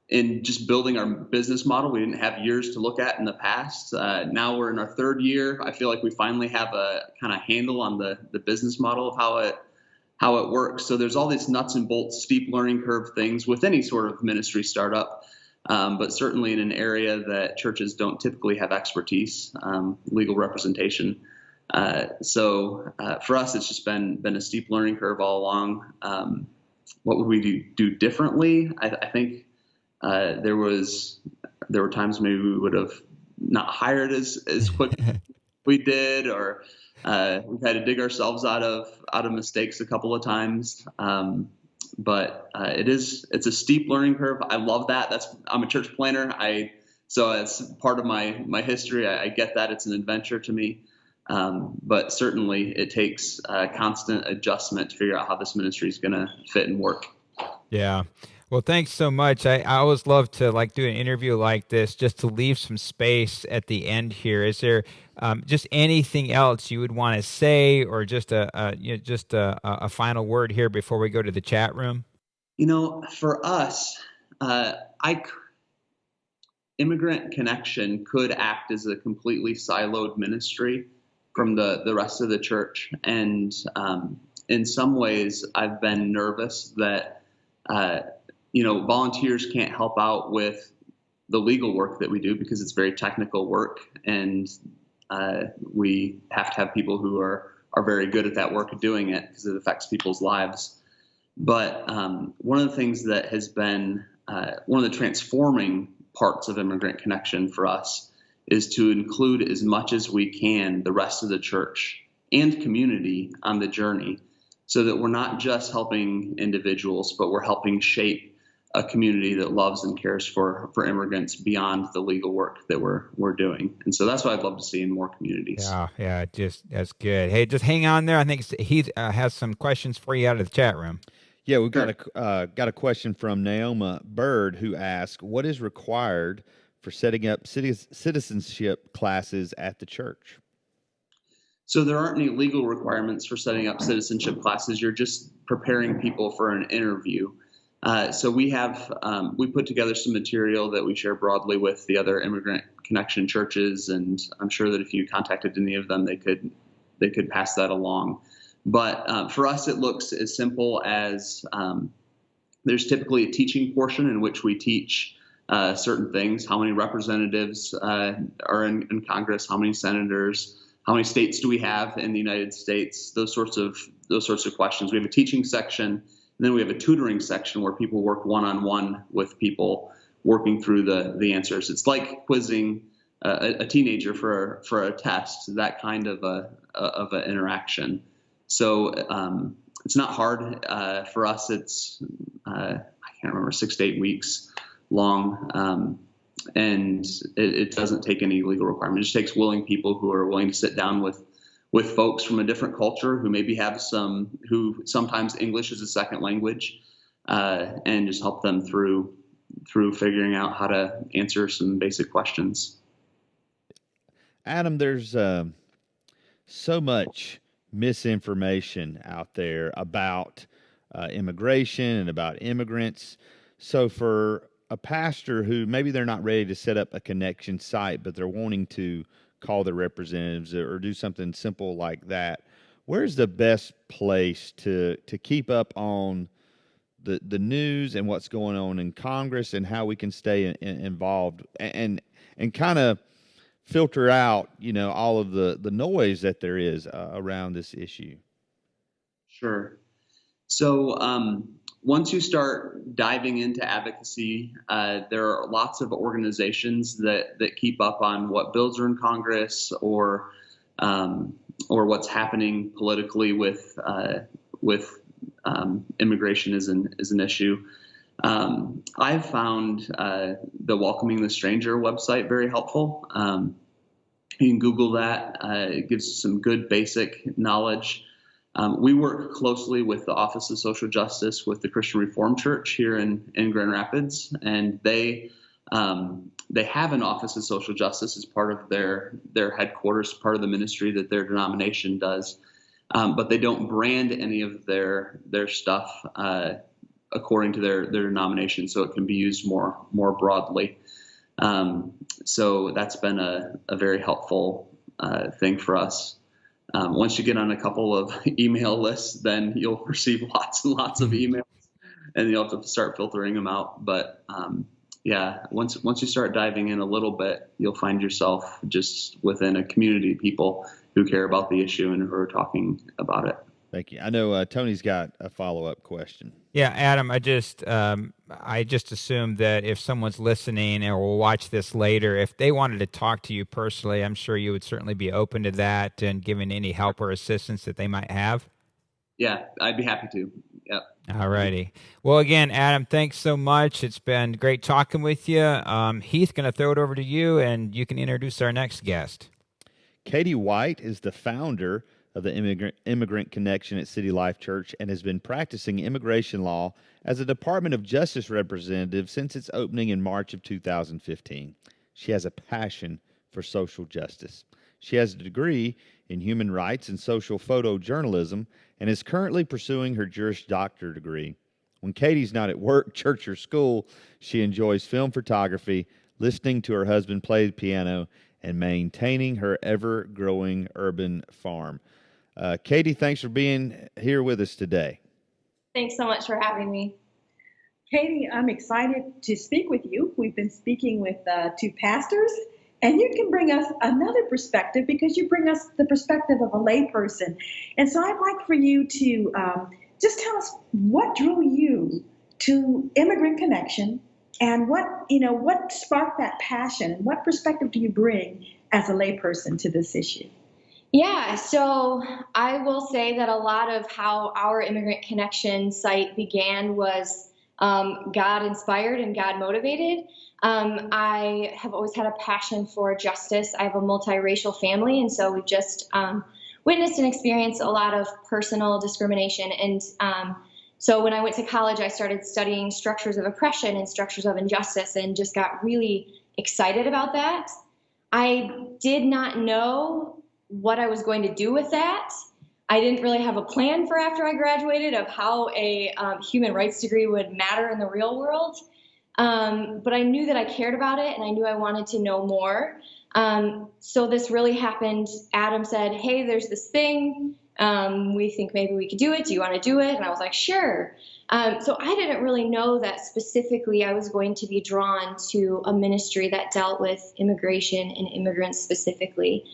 Speaker 5: In just building our business model, we didn't have years to look at in the past. Now we're in our third year. I feel like we finally have a kind of handle on the business model of how it works. So there's all these nuts and bolts, steep learning curve things with any sort of ministry startup. But certainly in an area that churches don't typically have expertise, legal representation. So for us, it's just been a steep learning curve all along. What would we do differently? I think there were times maybe we would have not hired as quick as we did, or we've had to dig ourselves out of mistakes a couple of times. But it's a steep learning curve. I love that. I'm a church planner. So it's part of my history. I get that it's an adventure to me. But certainly it takes constant adjustment to figure out how this ministry is going to fit and work.
Speaker 1: Yeah. Well, thanks so much. I always love to do an interview like this, just to leave some space at the end here. Is there just anything else you would want to say, or just a final word here before we go to the chat room?
Speaker 5: For us, Immigrant Connection could act as a completely siloed ministry from the rest of the church, and in some ways, I've been nervous that volunteers can't help out with the legal work that we do because it's very technical work, and we have to have people who are very good at that work of doing it because it affects people's lives. But one of the things that has been one of the transforming parts of Immigrant Connection for us is to include as much as we can the rest of the church and community on the journey, so that we're not just helping individuals, but we're helping shape a community that loves and cares for immigrants beyond the legal work that we're doing. And so that's what I'd love to see in more communities.
Speaker 1: Yeah, that's good. Hey, just hang on there. I think Heath has some questions for you out of the chat room.
Speaker 2: Yeah, we've got a question from Naoma Bird, who asks, what is required for setting up citizenship classes at the church?
Speaker 5: So there aren't any legal requirements for setting up citizenship classes. You're just preparing people for an interview. So we put together some material that we share broadly with the other Immigrant Connection churches, and I'm sure that if you contacted any of them, they could pass that along. But for us, it looks as simple as there's typically a teaching portion in which we teach certain things: how many representatives are in Congress, how many senators, how many states do we have in the United States? Those sorts of questions. We have a teaching section, and then we have a tutoring section where people work one-on-one with people, working through the answers. It's like quizzing a teenager for a test. That kind of an interaction. So it's not hard for us. It's I can't remember, 6 to 8 weeks long. And it doesn't take any legal requirement. It just takes willing people who are willing to sit down with folks from a different culture who maybe who sometimes English is a second language, and just help them through figuring out how to answer some basic questions.
Speaker 2: Adam, there's so much misinformation out there about immigration and about immigrants. So for a pastor who maybe they're not ready to set up a connection site, but they're wanting to call their representatives or do something simple like that, where's the best place to keep up on the news and what's going on in Congress, and how we can stay involved and kind of filter out, all of the noise that there is around this issue?
Speaker 5: Sure. So once you start diving into advocacy, there are lots of organizations that keep up on what bills are in Congress or what's happening politically with immigration is an issue. I've found the Welcoming the Stranger website very helpful. You can Google that. It gives some good basic knowledge. We work closely with the Office of Social Justice with the Christian Reformed Church here in Grand Rapids, and they have an Office of Social Justice as part of their headquarters, part of the ministry that their denomination does, but they don't brand any of their stuff according to their denomination, so it can be used more broadly. So that's been a very helpful thing for us. Once you get on a couple of email lists, then you'll receive lots and lots of emails, and you'll have to start filtering them out. But once you start diving in a little bit, you'll find yourself just within a community of people who care about the issue and who are talking about it.
Speaker 2: Thank you. I know Tony's got a follow-up question.
Speaker 1: Yeah, Adam, I just assumed that if someone's listening or will watch this later, if they wanted to talk to you personally, I'm sure you would certainly be open to that and giving any help or assistance that they might have.
Speaker 5: Yeah, I'd be happy to. Yep.
Speaker 1: All righty. Well, again, Adam, thanks so much. It's been great talking with you. Heath, going to throw it over to you, and you can introduce our next guest.
Speaker 2: Katie White is the founder of the Immigrant Connection at City Life Church and has been practicing immigration law as a Department of Justice representative since its opening in March of 2015. She has a passion for social justice. She has a degree in human rights and social photojournalism and is currently pursuing her Juris Doctor degree. When Katie's not at work, church, or school, she enjoys film photography, listening to her husband play the piano, and maintaining her ever-growing urban farm. Katie, thanks for being here with us today.
Speaker 6: Thanks so much for having me.
Speaker 3: Katie, I'm excited to speak with you. We've been speaking with two pastors, and you can bring us another perspective because you bring us the perspective of a layperson. And so I'd like for you to just tell us what drew you to Immigrant Connection and what sparked that passion and what perspective do you bring as a layperson to this issue?
Speaker 6: Yeah, so I will say that a lot of how our Immigrant Connection site began was God inspired and God motivated. I have always had a passion for justice. I have a multiracial family, and so we've just witnessed and experienced a lot of personal discrimination. And so when I went to college, I started studying structures of oppression and structures of injustice and just got really excited about that. I did not know what I was going to do with that. I didn't really have a plan for after I graduated of how a human rights degree would matter in the real world. But I knew that I cared about it and I knew I wanted to know more. So this really happened. Adam said, hey, there's this thing. We think maybe we could do it. Do you want to do it? And I was like, sure. So I didn't really know that specifically I was going to be drawn to a ministry that dealt with immigration and immigrants specifically.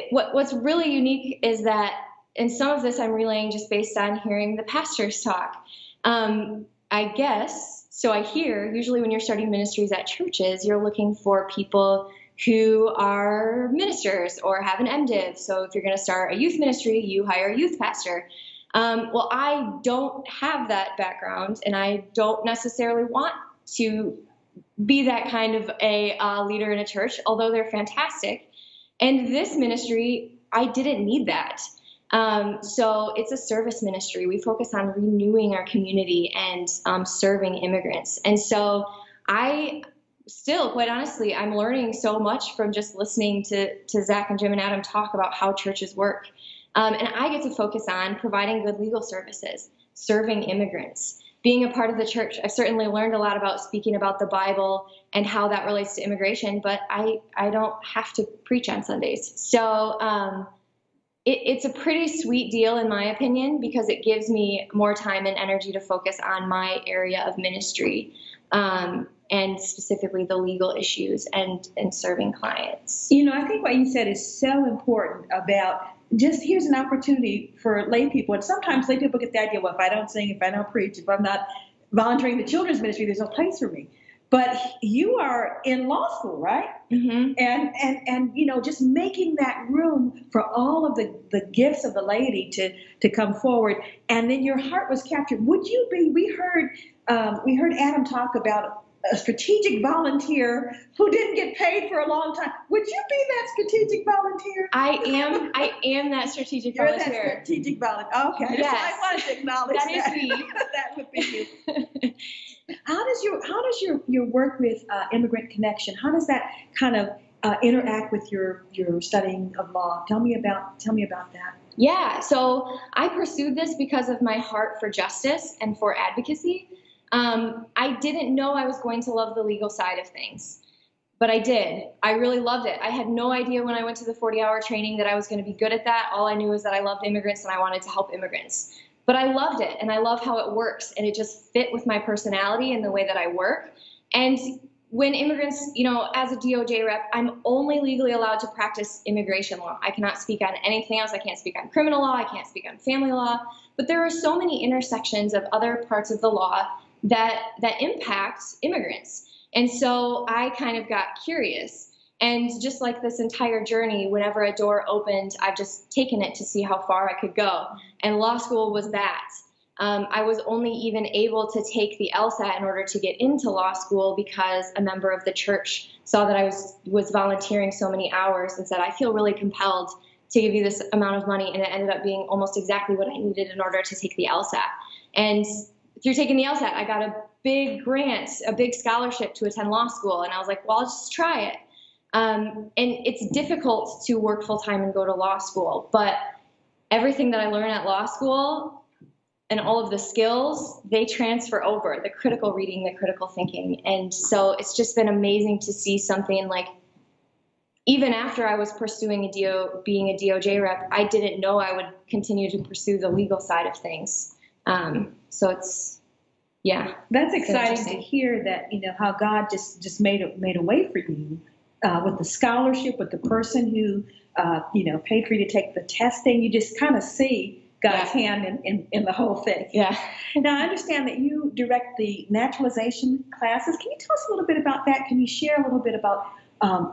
Speaker 6: What's really unique is that, and some of this I'm relaying just based on hearing the pastors talk. I hear usually when you're starting ministries at churches, you're looking for people who are ministers or have an MDiv. So if you're going to start a youth ministry, you hire a youth pastor. Well, I don't have that background, and I don't necessarily want to be that kind of a leader in a church, although they're fantastic. And this ministry, I didn't need that. So it's a service ministry. We focus on renewing our community and serving immigrants. And so I still, quite honestly, I'm learning so much from just listening to Zach and Jim and Adam talk about how churches work. And I get to focus on providing good legal services, serving immigrants, being a part of the church. I've certainly learned a lot about speaking about the Bible and how that relates to immigration, but I don't have to preach on Sundays. So it's a pretty sweet deal, in my opinion, because it gives me more time and energy to focus on my area of ministry, and specifically the legal issues and serving clients.
Speaker 3: I think what you said is so important about just here's an opportunity for lay people. And sometimes lay people get the idea, well, if I don't sing, if I don't preach, if I'm not volunteering in the children's ministry, there's no place for me. But you are in law school, right?
Speaker 6: Mm-hmm.
Speaker 3: And just making that room for all of the gifts of the laity to come forward. And then your heart was captured. Would you be, we heard Adam talk about a strategic volunteer who didn't get paid for a long time. Would you be that strategic volunteer?
Speaker 6: I am that strategic
Speaker 3: You're
Speaker 6: volunteer.
Speaker 3: You're that strategic volunteer. Okay.
Speaker 6: Yes.
Speaker 3: So I wanted to acknowledge that.
Speaker 6: That is me.
Speaker 3: That would be you. How does your work with Immigrant Connection, how does that kind of interact with your studying of law? Tell me about that.
Speaker 6: Yeah, so I pursued this because of my heart for justice and for advocacy. I didn't know I was going to love the legal side of things, but I did. I really loved it. I had no idea when I went to the 40-hour training that I was going to be good at that. All I knew was that I loved immigrants and I wanted to help immigrants. But I loved it, and I love how it works, and it just fit with my personality and the way that I work. And when immigrants, as a DOJ rep, I'm only legally allowed to practice immigration law. I cannot speak on anything else. I can't speak on criminal law. I can't speak on family law. But there are so many intersections of other parts of the law that impact immigrants. And so I kind of got curious. And just like this entire journey, whenever a door opened, I've just taken it to see how far I could go. And law school was that. I was only even able to take the LSAT in order to get into law school because a member of the church saw that I was volunteering so many hours and said, I feel really compelled to give you this amount of money. And it ended up being almost exactly what I needed in order to take the LSAT. And through taking the LSAT, I got a big grant, a big scholarship to attend law school. And I was like, well, I'll just try it. And it's difficult to work full time and go to law school, but everything that I learned at law school and all of the skills, they transfer over, the critical reading, the critical thinking. And so it's just been amazing to see something like, even after I was pursuing being a DOJ rep, I didn't know I would continue to pursue the legal side of things. So it's, yeah.
Speaker 3: That's exciting to hear that, how God just made a way for you with the scholarship, with the person who, paid for you to take the testing. You just kind of see God's hand in the whole thing.
Speaker 6: Yeah.
Speaker 3: Now, I understand that you direct the naturalization classes. Can you tell us a little bit about that? Can you share a little bit about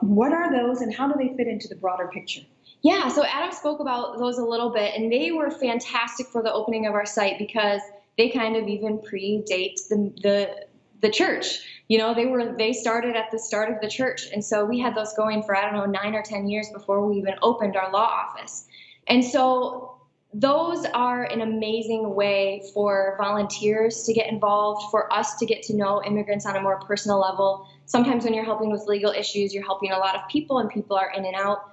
Speaker 3: what are those and how do they fit into the broader picture?
Speaker 6: Yeah, so Adam spoke about those a little bit, and they were fantastic for the opening of our site because they kind of even predate the church. They started at the start of the church, and so we had those going for 9 or 10 years before we even opened our law office. And so those are an amazing way for volunteers to get involved, for us to get to know immigrants on a more personal level. Sometimes when you're helping with legal issues, you're helping a lot of people and people are in and out.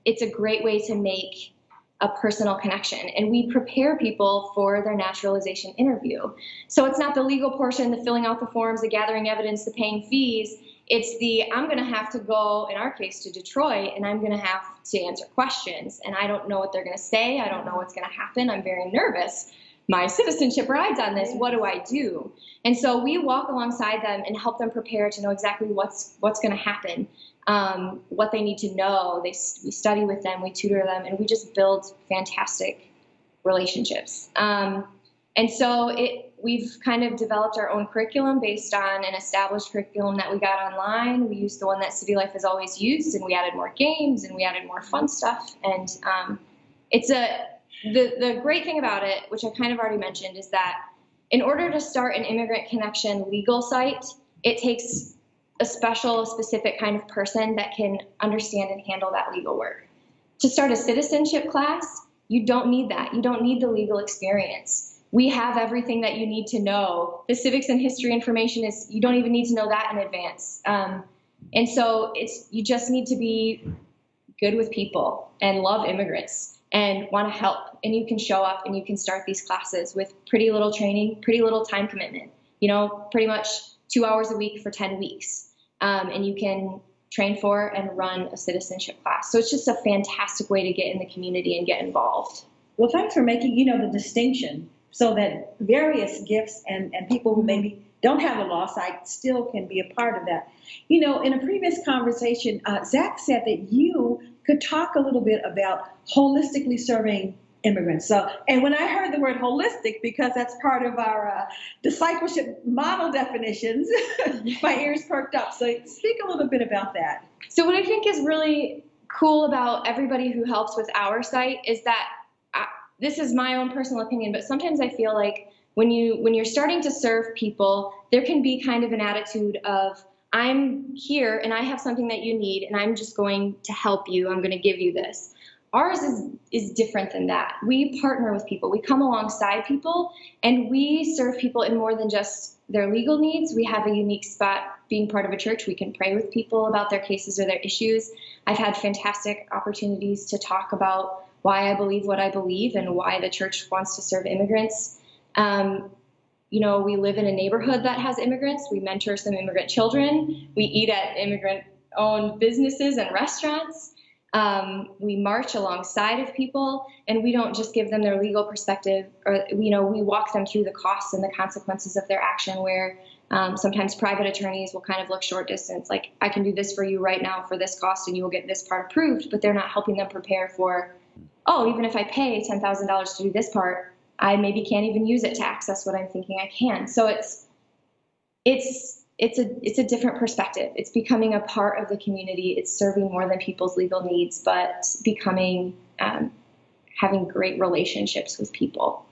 Speaker 6: It's a great way to make a personal connection. And we prepare people for their naturalization interview. So it's not the legal portion, the filling out the forms, the gathering evidence, the paying fees. It's I'm going to have to go, in our case, to Detroit, and I'm going to have to answer questions. And I don't know what they're going to say. I don't know what's going to happen. I'm very nervous. My citizenship rides on this. What do I do? And so we walk alongside them and help them prepare to know exactly what's going to happen, what they need to know. We study with them, we tutor them, and we just build fantastic relationships. And so we've kind of developed our own curriculum based on an established curriculum that we got online. We used the one that City Life has always used, and we added more games and we added more fun stuff. And the great thing about it, which I kind of already mentioned, is that in order to start an Immigrant Connection legal site, it takes a specific kind of person that can understand and handle that legal work. To start a citizenship class, you don't need that. You don't need the legal experience. We have everything that you need to know. The civics and history information you don't even need to know that in advance. And so you just need to be good with people and love immigrants and want to help. And you can show up and you can start these classes with pretty little training, pretty little time commitment, pretty much 2 hours a week for 10 weeks. And you can train for and run a citizenship class. So it's just a fantastic way to get in the community and get involved.
Speaker 3: Well, thanks for making, the distinction so that various gifts and people who maybe don't have a law site still can be a part of that. In a previous conversation, Zach said that you could talk a little bit about holistically serving immigrants. So, and when I heard the word holistic, because that's part of our discipleship model definitions, my ears perked up. So speak a little bit about that.
Speaker 6: So what I think is really cool about everybody who helps with our site is that this is my own personal opinion, but sometimes I feel like when you're starting to serve people, there can be kind of an attitude of, I'm here and I have something that you need and I'm just going to help you. I'm going to give you this. Ours is different than that. We partner with people. We come alongside people and we serve people in more than just their legal needs. We have a unique spot being part of a church. We can pray with people about their cases or their issues. I've had fantastic opportunities to talk about why I believe what I believe and why the church wants to serve immigrants. We live in a neighborhood that has immigrants. We mentor some immigrant children. We eat at immigrant-owned businesses and restaurants. We march alongside of people, and we don't just give them their legal perspective, or we walk them through the costs and the consequences of their action, where sometimes private attorneys will kind of look short distance, like, I can do this for you right now for this cost and you will get this part approved, but they're not helping them prepare for, even if I pay $10,000 to do this part, I maybe can't even use it to access what I'm thinking I can. So it's a different perspective. It's becoming a part of the community. It's serving more than people's legal needs, but becoming, having great relationships with people.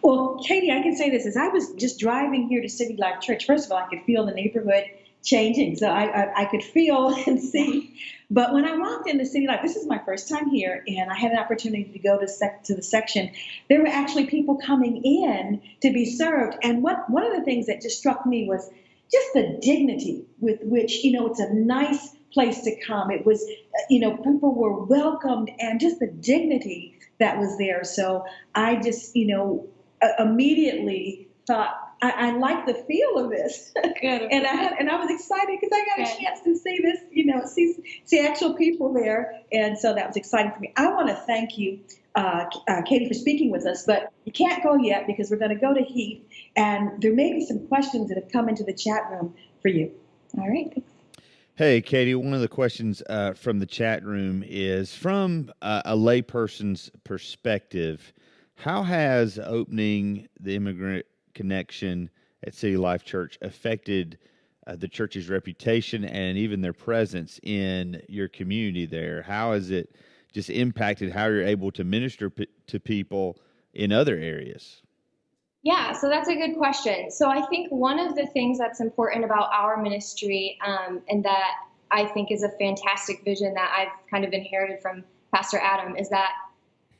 Speaker 3: Well, Katie, I can say this. As I was just driving here to City Life Church, first of all, I could feel the neighborhood changing. So I could feel and see. But when I walked into City Life, this is my first time here, and I had an opportunity to go to the section. There were actually people coming in to be served. And one of the things that just struck me was just the dignity with which, it's a nice place to come. It was, people were welcomed, and just the dignity that was there. So I just, immediately thought, I like the feel of this.
Speaker 6: Good.
Speaker 3: and I was excited because I got a chance to see this, see actual people there. And so that was exciting for me. I want to thank you, Katie, for speaking with us, but you can't go yet because we're going to go to Heath, and there may be some questions that have come into the chat room for you. All right. Thanks.
Speaker 2: Hey, Katie, one of the questions from the chat room is, from a layperson's perspective, how has opening the Immigrant Connection at City Life Church affected the church's reputation and even their presence in your community there? How has it just impacted how you're able to minister to people in other areas?
Speaker 6: Yeah, so that's a good question. So I think one of the things that's important about our ministry, and that I think is a fantastic vision that I've kind of inherited from Pastor Adam, is that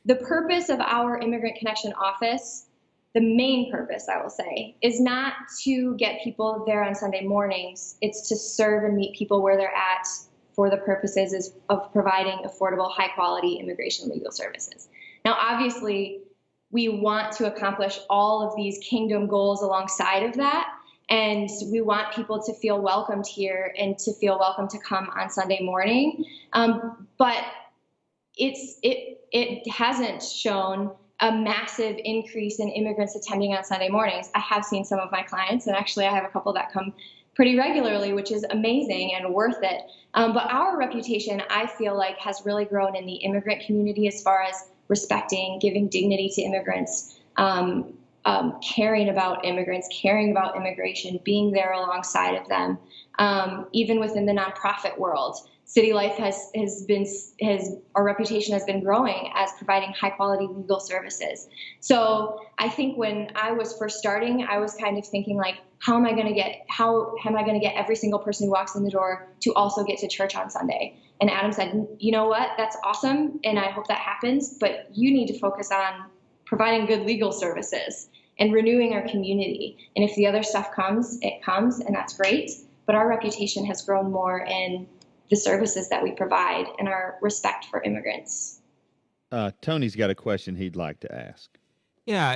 Speaker 6: the purpose of our Immigrant Connection office, the main purpose, I will say, is not to get people there on Sunday mornings. It's to serve and meet people where they're at for the purposes of providing affordable, high-quality immigration legal services. Now, obviously, we want to accomplish all of these kingdom goals alongside of that, and we want people to feel welcomed here and to feel welcome to come on Sunday morning. But it hasn't shown a massive increase in immigrants attending on Sunday mornings. I have seen some of my clients, and actually I have a couple that come pretty regularly, which is amazing and worth it. But our reputation, I feel like, has really grown in the immigrant community as far as respecting, giving dignity to immigrants, caring about immigrants, caring about immigration, being there alongside of them. Even within the nonprofit world, City Life our reputation has been growing as providing high quality legal services. So I think when I was first starting, I was kind of thinking like, how am I going to get every single person who walks in the door to also get to church on Sunday? And Adam said, you know what, that's awesome, and I hope that happens, but you need to focus on providing good legal services and renewing our community. And if the other stuff comes, it comes, and that's great. But our reputation has grown more in the services that we provide and our respect for immigrants.
Speaker 2: Tony's got a question he'd like to ask.
Speaker 1: Yeah,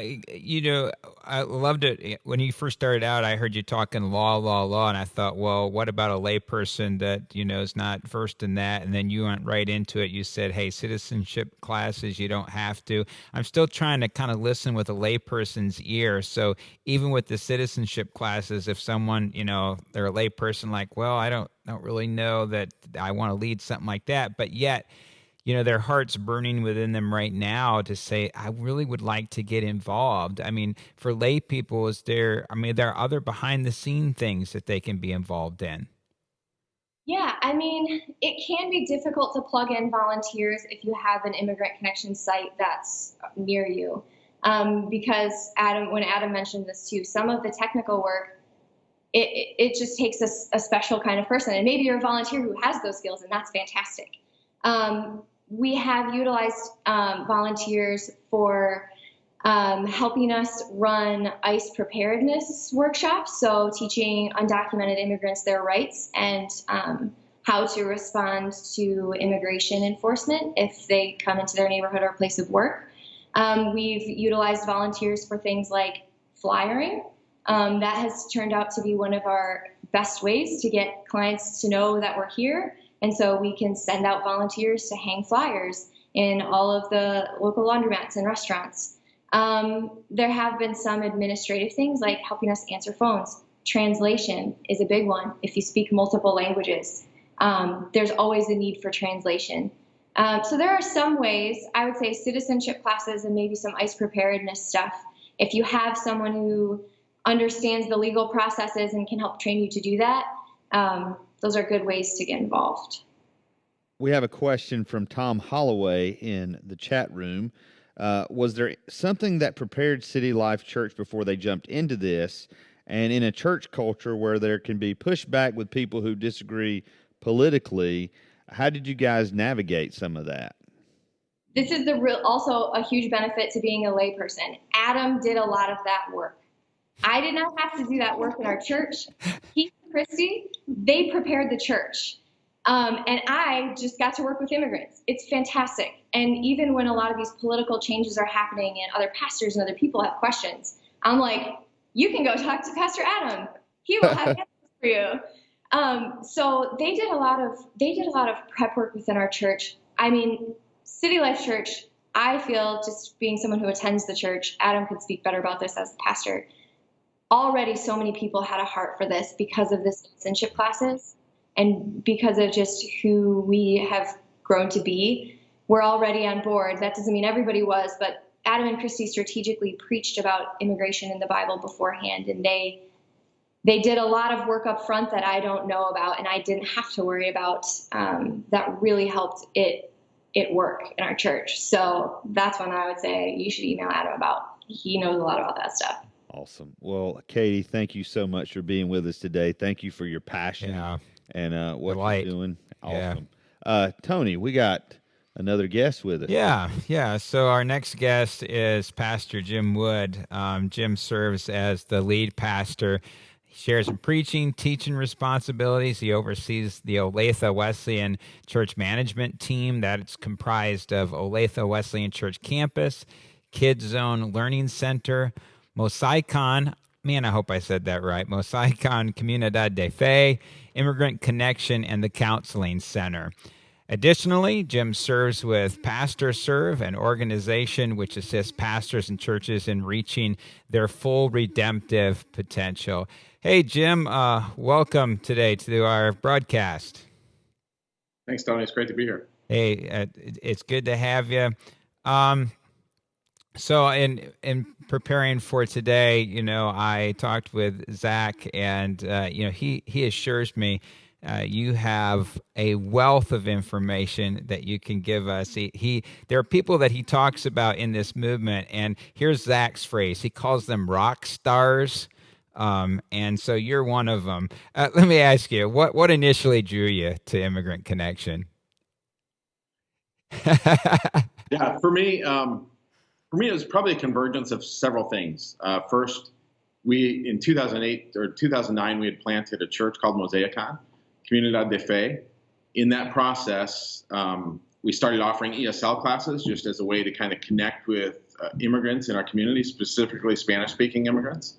Speaker 1: I loved it. When you first started out, I heard you talking law, and I thought, well, what about a layperson that, is not versed in that? And then you went right into it. You said, hey, citizenship classes, you don't have to. I'm still trying to kind of listen with a layperson's ear. So even with the citizenship classes, if someone, they're a layperson, like, well, I don't really know that I want to lead something like that, but yet, their heart's burning within them right now to say, I really would like to get involved. I mean, for lay people, there are other behind the scene things that they can be involved in.
Speaker 6: Yeah, I mean, it can be difficult to plug in volunteers if you have an Immigrant Connection site that's near you. Because when Adam mentioned this too, some of the technical work, it just takes a special kind of person. And maybe you're a volunteer who has those skills, and that's fantastic. We have utilized volunteers for helping us run ICE preparedness workshops, so teaching undocumented immigrants their rights and how to respond to immigration enforcement if they come into their neighborhood or place of work. We've utilized volunteers for things like flyering. That has turned out to be one of our best ways to get clients to know that we're here. And so we can send out volunteers to hang flyers in all of the local laundromats and restaurants. There have been some administrative things like helping us answer phones. Translation is a big one. If you speak multiple languages, there's always a need for translation. So there are some ways, I would say citizenship classes and maybe some ICE preparedness stuff. If you have someone who understands the legal processes and can help train you to do that, those are good ways to get involved.
Speaker 2: We have a question from Tom Holloway in the chat room. Was there something that prepared City Life Church before they jumped into this? And in a church culture where there can be pushback with people who disagree politically, how did you guys navigate some of that?
Speaker 6: This is also a huge benefit to being a layperson. Adam did a lot of that work. I did not have to do that work in our church. He and Christy, they prepared the church. And I just got to work with immigrants. It's fantastic. And even when a lot of these political changes are happening and other pastors and other people have questions, I'm like, you can go talk to Pastor Adam. He will have answers for you. So they did a lot of prep work within our church. I mean, City Life Church, I feel, just being someone who attends the church, Adam could speak better about this as the pastor. Already so many people had a heart for this because of the citizenship classes and because of just who we have grown to be. We're already on board. That doesn't mean everybody was, but Adam and Christy strategically preached about immigration in the Bible beforehand, and they did a lot of work up front that I don't know about and I didn't have to worry about, that really helped it work in our church. So that's when I would say you should email Adam about. He knows a lot about that stuff.
Speaker 2: Awesome. Well, Katie, thank you so much for being with us today. Thank you for your passion and what you're doing. Awesome. Yeah. Tony, we got another guest with us.
Speaker 1: Yeah. So our next guest is Pastor Jim Wood. Jim serves as the lead pastor. He shares in preaching, teaching responsibilities. He oversees the Olathe Wesleyan Church Management Team that's comprised of Olathe Wesleyan Church Campus, Kids Zone Learning Center, Mosaicon, man, I hope I said that right, Mosaicon Comunidad de Fe, Immigrant Connection, and the Counseling Center. Additionally, Jim serves with Pastor Serve, an organization which assists pastors and churches in reaching their full redemptive potential. Hey, Jim, welcome today to our broadcast.
Speaker 7: Thanks, Tony. It's great to be here.
Speaker 1: Hey, it's good to have you. So in preparing for today, I talked with Zach, and he assures me you have a wealth of information that you can give us. There are people that he talks about in this movement, and here's Zach's phrase. He calls them rock stars, and so you're one of them. Let me ask you, what initially drew you to Immigrant Connection?
Speaker 7: Yeah, for me, it was probably a convergence of several things. First, in 2008 or 2009, we had planted a church called Mosaicon, Comunidad de Fe. In that process, we started offering ESL classes just as a way to kind of connect with immigrants in our community, specifically Spanish-speaking immigrants.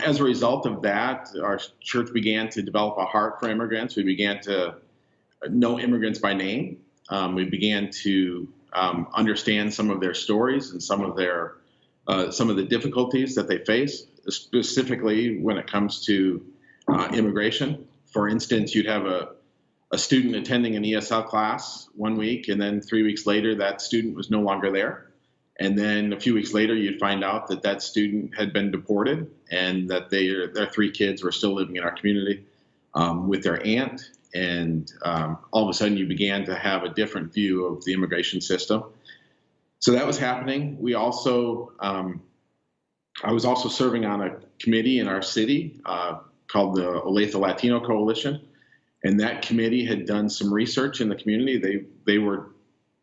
Speaker 7: As a result of that, our church began to develop a heart for immigrants. We began to know immigrants by name. We began to understand some of their stories and some of the difficulties that they face, specifically when it comes to immigration. For instance, you'd have a student attending an ESL class one week, and then 3 weeks later, that student was no longer there. And then a few weeks later, you'd find out that student had been deported and that their 3 kids were still living in our community with their aunt. And all of a sudden, you began to have a different view of the immigration system. So that was happening. We also, I was also serving on a committee in our city called the Olathe Latino Coalition, and that committee had done some research in the community. They were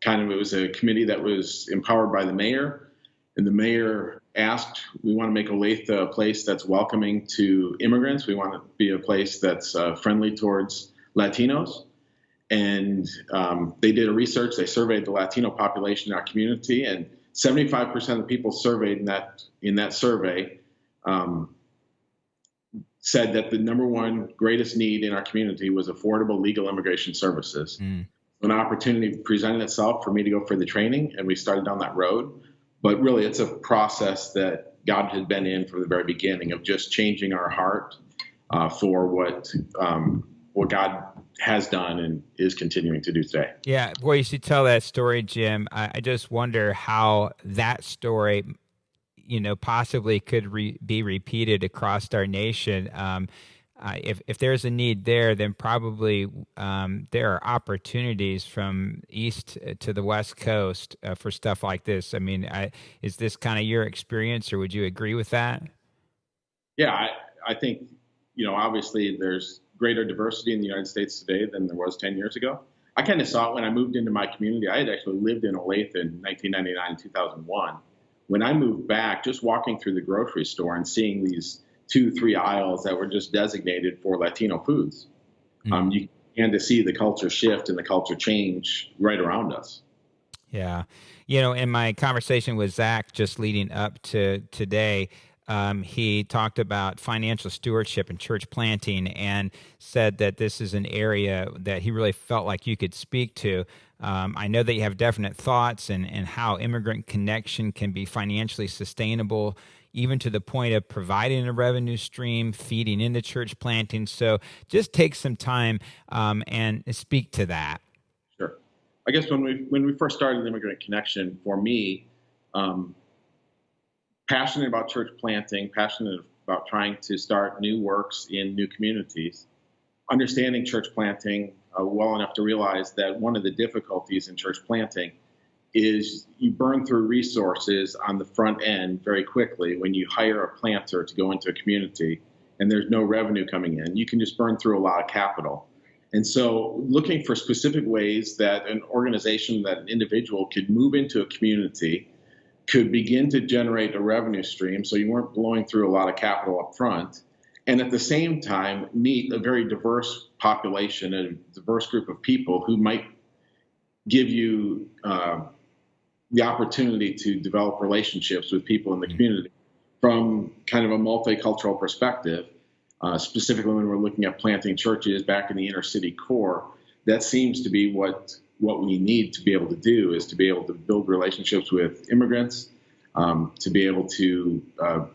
Speaker 7: it was a committee that was empowered by the mayor, and the mayor asked, we want to make Olathe a place that's welcoming to immigrants. We want to be a place that's friendly towards Latinos. And they did a research. They surveyed the Latino population in our community, and 75% of the people surveyed in that survey said that the number one greatest need in our community was affordable legal immigration services. An opportunity presented itself for me to go for the training, and we started down that road. But really, it's a process that God had been in from the very beginning of just changing our heart for what God has done and is continuing to do today.
Speaker 1: Yeah, boy, you should tell that story, Jim. I just wonder how that story, possibly could be repeated across our nation. If there's a need there, then probably there are opportunities from east to the west coast for stuff like this. I mean, is this kind of your experience, or would you agree with that?
Speaker 7: Yeah, I think, obviously there's greater diversity in the United States today than there was 10 years ago. I kind of saw it when I moved into my community. I had actually lived in Olathe in 1999 and 2001. When I moved back, just walking through the grocery store and seeing these 2-3 aisles that were just designated for Latino foods, you began to see the culture shift and the culture change right around us.
Speaker 1: Yeah. In my conversation with Zach just leading up to today, he talked about financial stewardship and church planting and said that this is an area that he really felt like you could speak to. I know that you have definite thoughts and how Immigrant Connection can be financially sustainable, even to the point of providing a revenue stream, feeding into church planting. So just take some time and speak to that.
Speaker 7: Sure. I guess when we first started Immigrant Connection, for me, passionate about church planting, passionate about trying to start new works in new communities, understanding church planting well enough to realize that one of the difficulties in church planting is you burn through resources on the front end very quickly when you hire a planter to go into a community and there's no revenue coming in. You can just burn through a lot of capital. And so looking for specific ways that an organization, that an individual could move into a community, could begin to generate a revenue stream so you weren't blowing through a lot of capital up front, and at the same time meet a very diverse population, a diverse group of people who might give you the opportunity to develop relationships with people in the community from kind of a multicultural perspective, specifically when we're looking at planting churches back in the inner city core. That seems to be what we need to be able to do, is to be able to build relationships with immigrants, to be able to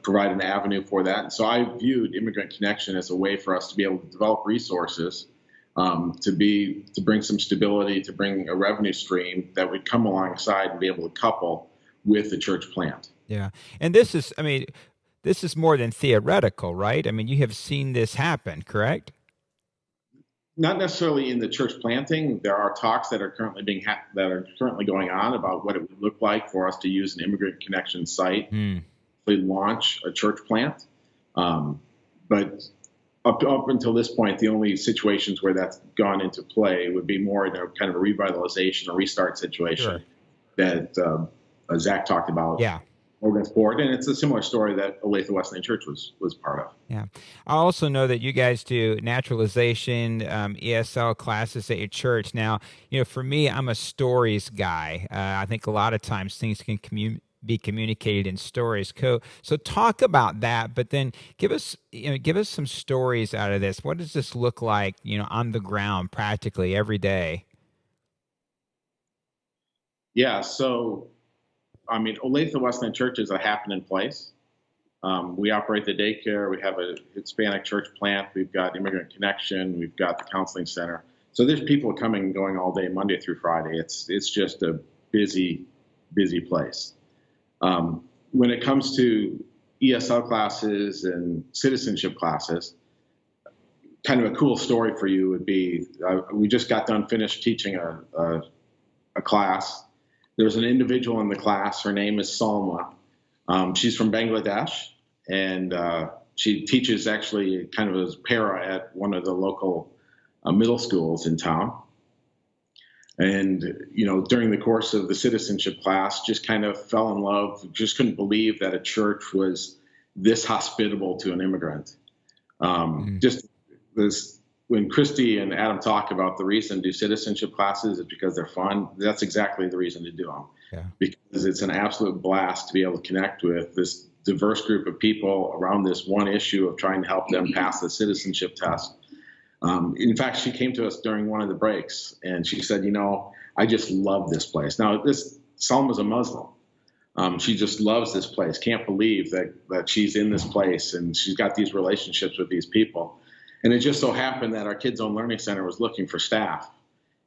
Speaker 7: provide an avenue for that. And so I viewed Immigrant Connection as a way for us to be able to develop resources, to bring some stability, to bring a revenue stream that would come alongside and be able to couple with the church plant.
Speaker 1: Yeah. And this is more than theoretical, right? I mean, you have seen this happen, correct?
Speaker 7: Not necessarily in the church planting. There are talks that are currently going on about what it would look like for us to use an Immigrant Connection site to launch a church plant. But up until this point, the only situations where that's gone into play would be more in a kind of a revitalization or restart situation that Zach talked about.
Speaker 1: Yeah.
Speaker 7: Sport, and it's a similar story that Olathe Wesleyan Church was part of.
Speaker 1: Yeah, I also know that you guys do naturalization, ESL classes at your church. Now, for me, I'm a stories guy. I think a lot of times things can be communicated in stories. So talk about that, but then give us some stories out of this. What does this look like, on the ground, practically every day?
Speaker 7: Yeah. So, Olathe Wesleyan Church is a happening place. We operate the daycare. We have a Hispanic church plant. We've got Immigrant Connection. We've got the counseling center. So there's people coming and going all day, Monday through Friday. It's just a busy place. When it comes to ESL classes and citizenship classes, kind of a cool story for you would be, we just got done finished teaching a class. There's an individual in the class. Her name is Salma. She's from Bangladesh, and she teaches actually kind of as para at one of the local middle schools in town. And, during the course of the citizenship class, just kind of fell in love, just couldn't believe that a church was this hospitable to an immigrant. Just this. When Christy and Adam talk about the reason to do citizenship classes is because they're fun, that's exactly the reason to do them. Yeah. Because it's an absolute blast to be able to connect with this diverse group of people around this one issue of trying to help them pass the citizenship test. In fact, she came to us during one of the breaks and she said, I just love this place. Now, Salma's a Muslim. She just loves this place, can't believe that she's in this place and she's got these relationships with these people. And it just so happened that our Kids Own Learning Center was looking for staff.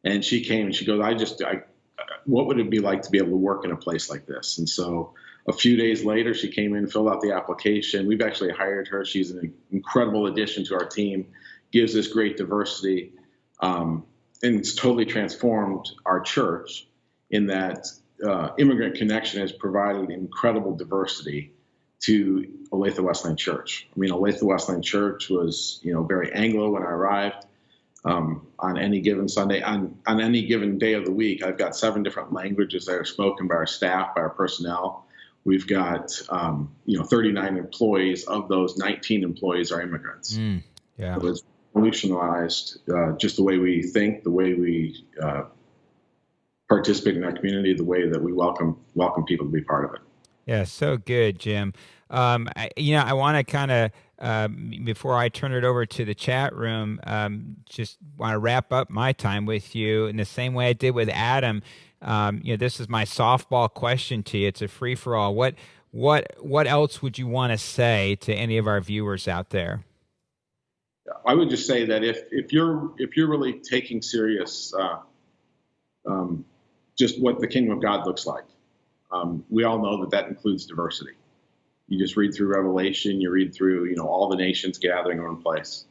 Speaker 7: And she came and she goes, what would it be like to be able to work in a place like this? And so a few days later, she came in, filled out the application. We've actually hired her. She's an incredible addition to our team, gives us great diversity. And it's totally transformed our church in that Immigrant Connection has provided incredible diversity to Olathe Wesleyan Church. I mean, Olathe Wesleyan Church was, very Anglo when I arrived. On any given Sunday, on any given day of the week, I've got 7 different languages that are spoken by our staff, by our personnel. We've got, 39 employees. Of those, 19 employees are immigrants.
Speaker 1: Yeah.
Speaker 7: So it's revolutionized just the way we think, the way we participate in our community, the way that we welcome people to be part of it.
Speaker 1: Yeah, so good, Jim. I want to kind of, before I turn it over to the chat room, just want to wrap up my time with you in the same way I did with Adam. This is my softball question to you. It's a free for all. What else would you want to say to any of our viewers out there?
Speaker 7: I would just say that if you're really taking serious just what the kingdom of God looks like, we all know that includes diversity. You just read through Revelation, you read through, all the nations gathering in one place,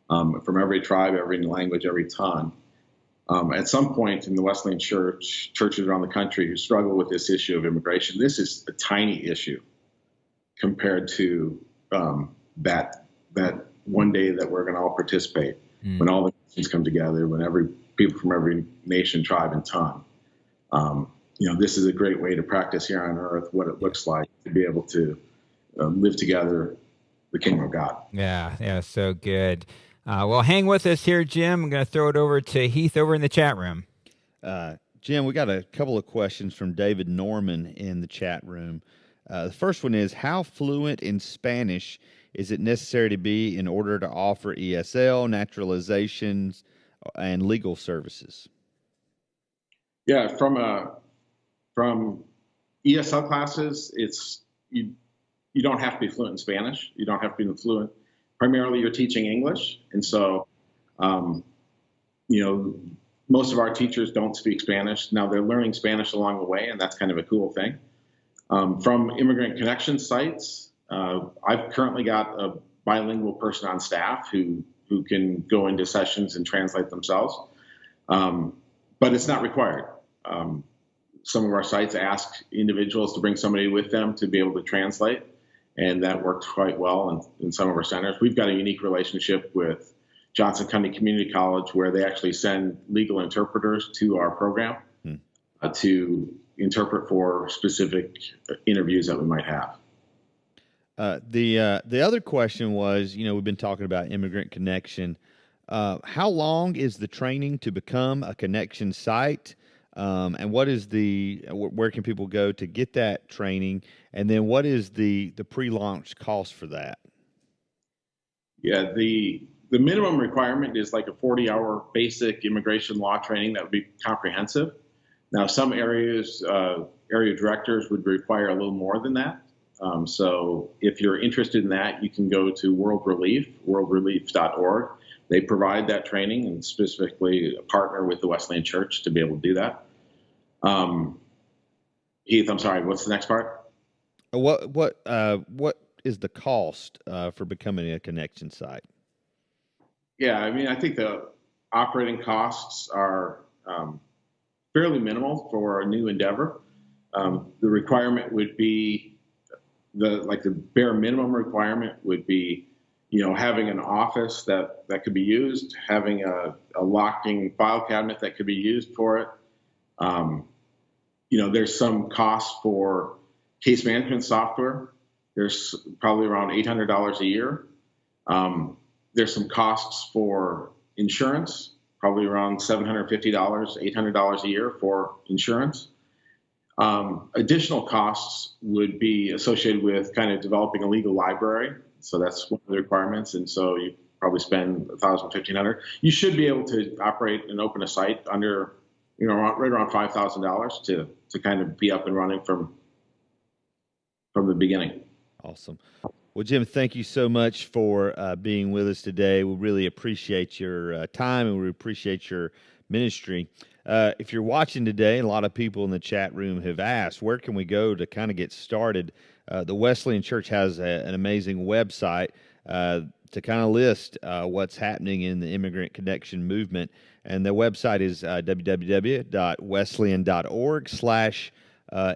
Speaker 7: from every tribe, every language, every tongue. At some point in the Wesleyan Church, churches around the country who struggle with this issue of immigration, this is a tiny issue compared to that one day that we're going to all participate, when all the nations come together, when people from every nation, tribe, and tongue. This is a great way to practice here on earth what it looks like to be able to live together the kingdom of God.
Speaker 1: Yeah, so good. Well, hang with us here, Jim. I'm going to throw it over to Heath over in the chat room.
Speaker 2: Jim, we got a couple of questions from David Norman in the chat room. The first one is, how fluent in Spanish is it necessary to be in order to offer ESL, naturalizations, and legal services?
Speaker 7: Yeah, from ESL classes, it's you don't have to be fluent in Spanish. You don't have to be fluent. Primarily, you're teaching English, and so most of our teachers don't speak Spanish. Now they're learning Spanish along the way, and that's kind of a cool thing. From Immigrant Connection sites, I've currently got a bilingual person on staff who can go into sessions and translate themselves, but it's not required. Some of our sites ask individuals to bring somebody with them to be able to translate, and that works quite well in some of our centers. We've got a unique relationship with Johnson County Community College where they actually send legal interpreters to our program to interpret for specific interviews that we might have.
Speaker 2: The other question was, we've been talking about Immigrant Connection. How long is the training to become a connection site? And what is where can people go to get that training? And then what is the pre-launch cost for that?
Speaker 7: Yeah, the minimum requirement is like a 40-hour basic immigration law training that would be comprehensive. Now, some area directors would require a little more than that. So if you're interested in that, you can go to worldrelief.org. They provide that training and specifically partner with the Wesleyan Church to be able to do that. Heath, I'm sorry, what's the next part?
Speaker 2: What is the cost for becoming a connection site?
Speaker 7: Yeah, I mean, I think the operating costs are fairly minimal for a new endeavor. The requirement would be the bare minimum requirement would be, having an office that could be used, having a locking file cabinet that could be used for it. There's some cost for case management software. There's probably around $800 a year. There's some costs for insurance, probably around $750, $800 a year for insurance. Additional costs would be associated with kind of developing a legal library. So that's one of the requirements. And so you probably spend $1,000, $1,500. You should be able to operate and open a site under, right around $5,000 to kind of be up and running from the beginning.
Speaker 2: Awesome. Well, Jim, thank you so much for being with us today. We really appreciate your time and we appreciate your ministry. If you're watching today, a lot of people in the chat room have asked, where can we go to kind of get started? The Wesleyan Church has an amazing website to kind of list what's happening in the Immigrant Connection movement. And the website is www.wesleyan.org/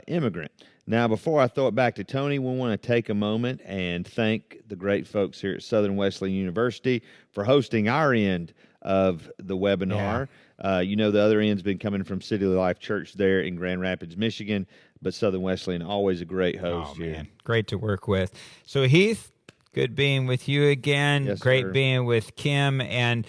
Speaker 2: Immigrant. Now, before I throw it back to Tony, we want to take a moment and thank the great folks here at Southern Wesleyan University for hosting our end of the webinar. The other end's been coming from City Life Church there in Grand Rapids, Michigan, but Southern Wesleyan, always a great host here.
Speaker 1: Man, great to work with. So, Heath, good being with you again.
Speaker 2: Yes,
Speaker 1: great
Speaker 2: sir.
Speaker 1: being with Kim. And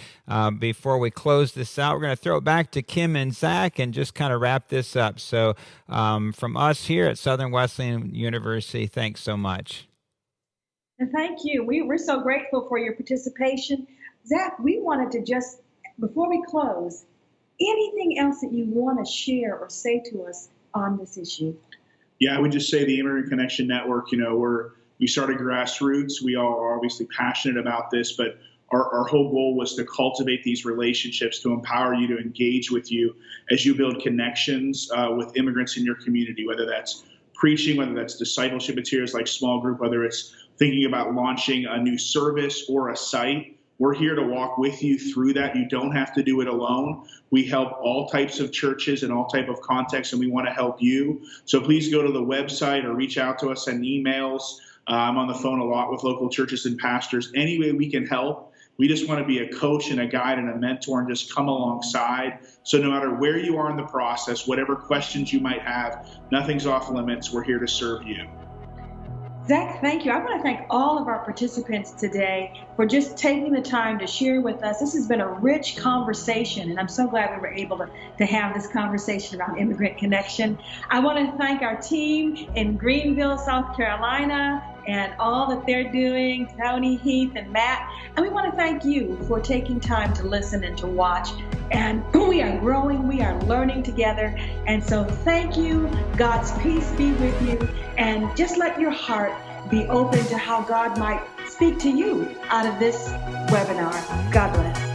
Speaker 1: before we close this out, we're going to throw it back to Kim and Zach and just kind of wrap this up. So from us here at Southern Wesleyan University, thanks so much.
Speaker 3: And thank you. We're so grateful for your participation. Zach, we wanted to just, before we close, anything else that you want to share or say to us on this issue?
Speaker 4: Yeah, I would just say the Immigrant Connection Network, we started grassroots. We all are obviously passionate about this, but our whole goal was to cultivate these relationships, to empower you, to engage with you as you build connections with immigrants in your community, whether that's preaching, whether that's discipleship materials like small group, whether it's thinking about launching a new service or a site. We're here to walk with you through that. You don't have to do it alone. We help all types of churches and all type of contexts, and we want to help you. So please go to the website or reach out to us, send emails. I'm on the phone a lot with local churches and pastors. Any way we can help. We just want to be a coach and a guide and a mentor and just come alongside. So no matter where you are in the process, whatever questions you might have, nothing's off limits. We're here to serve you.
Speaker 3: Zach, thank you. I want to thank all of our participants today for just taking the time to share with us. This has been a rich conversation, and I'm so glad we were able to have this conversation about Immigrant Connection. I want to thank our team in Greenville, South Carolina, and all that they're doing, Tony, Heath, and Matt. And we want to thank you for taking time to listen and to watch. And we are growing, we are learning together. And so thank you. God's peace be with you. And just let your heart be open to how God might speak to you out of this webinar. God bless.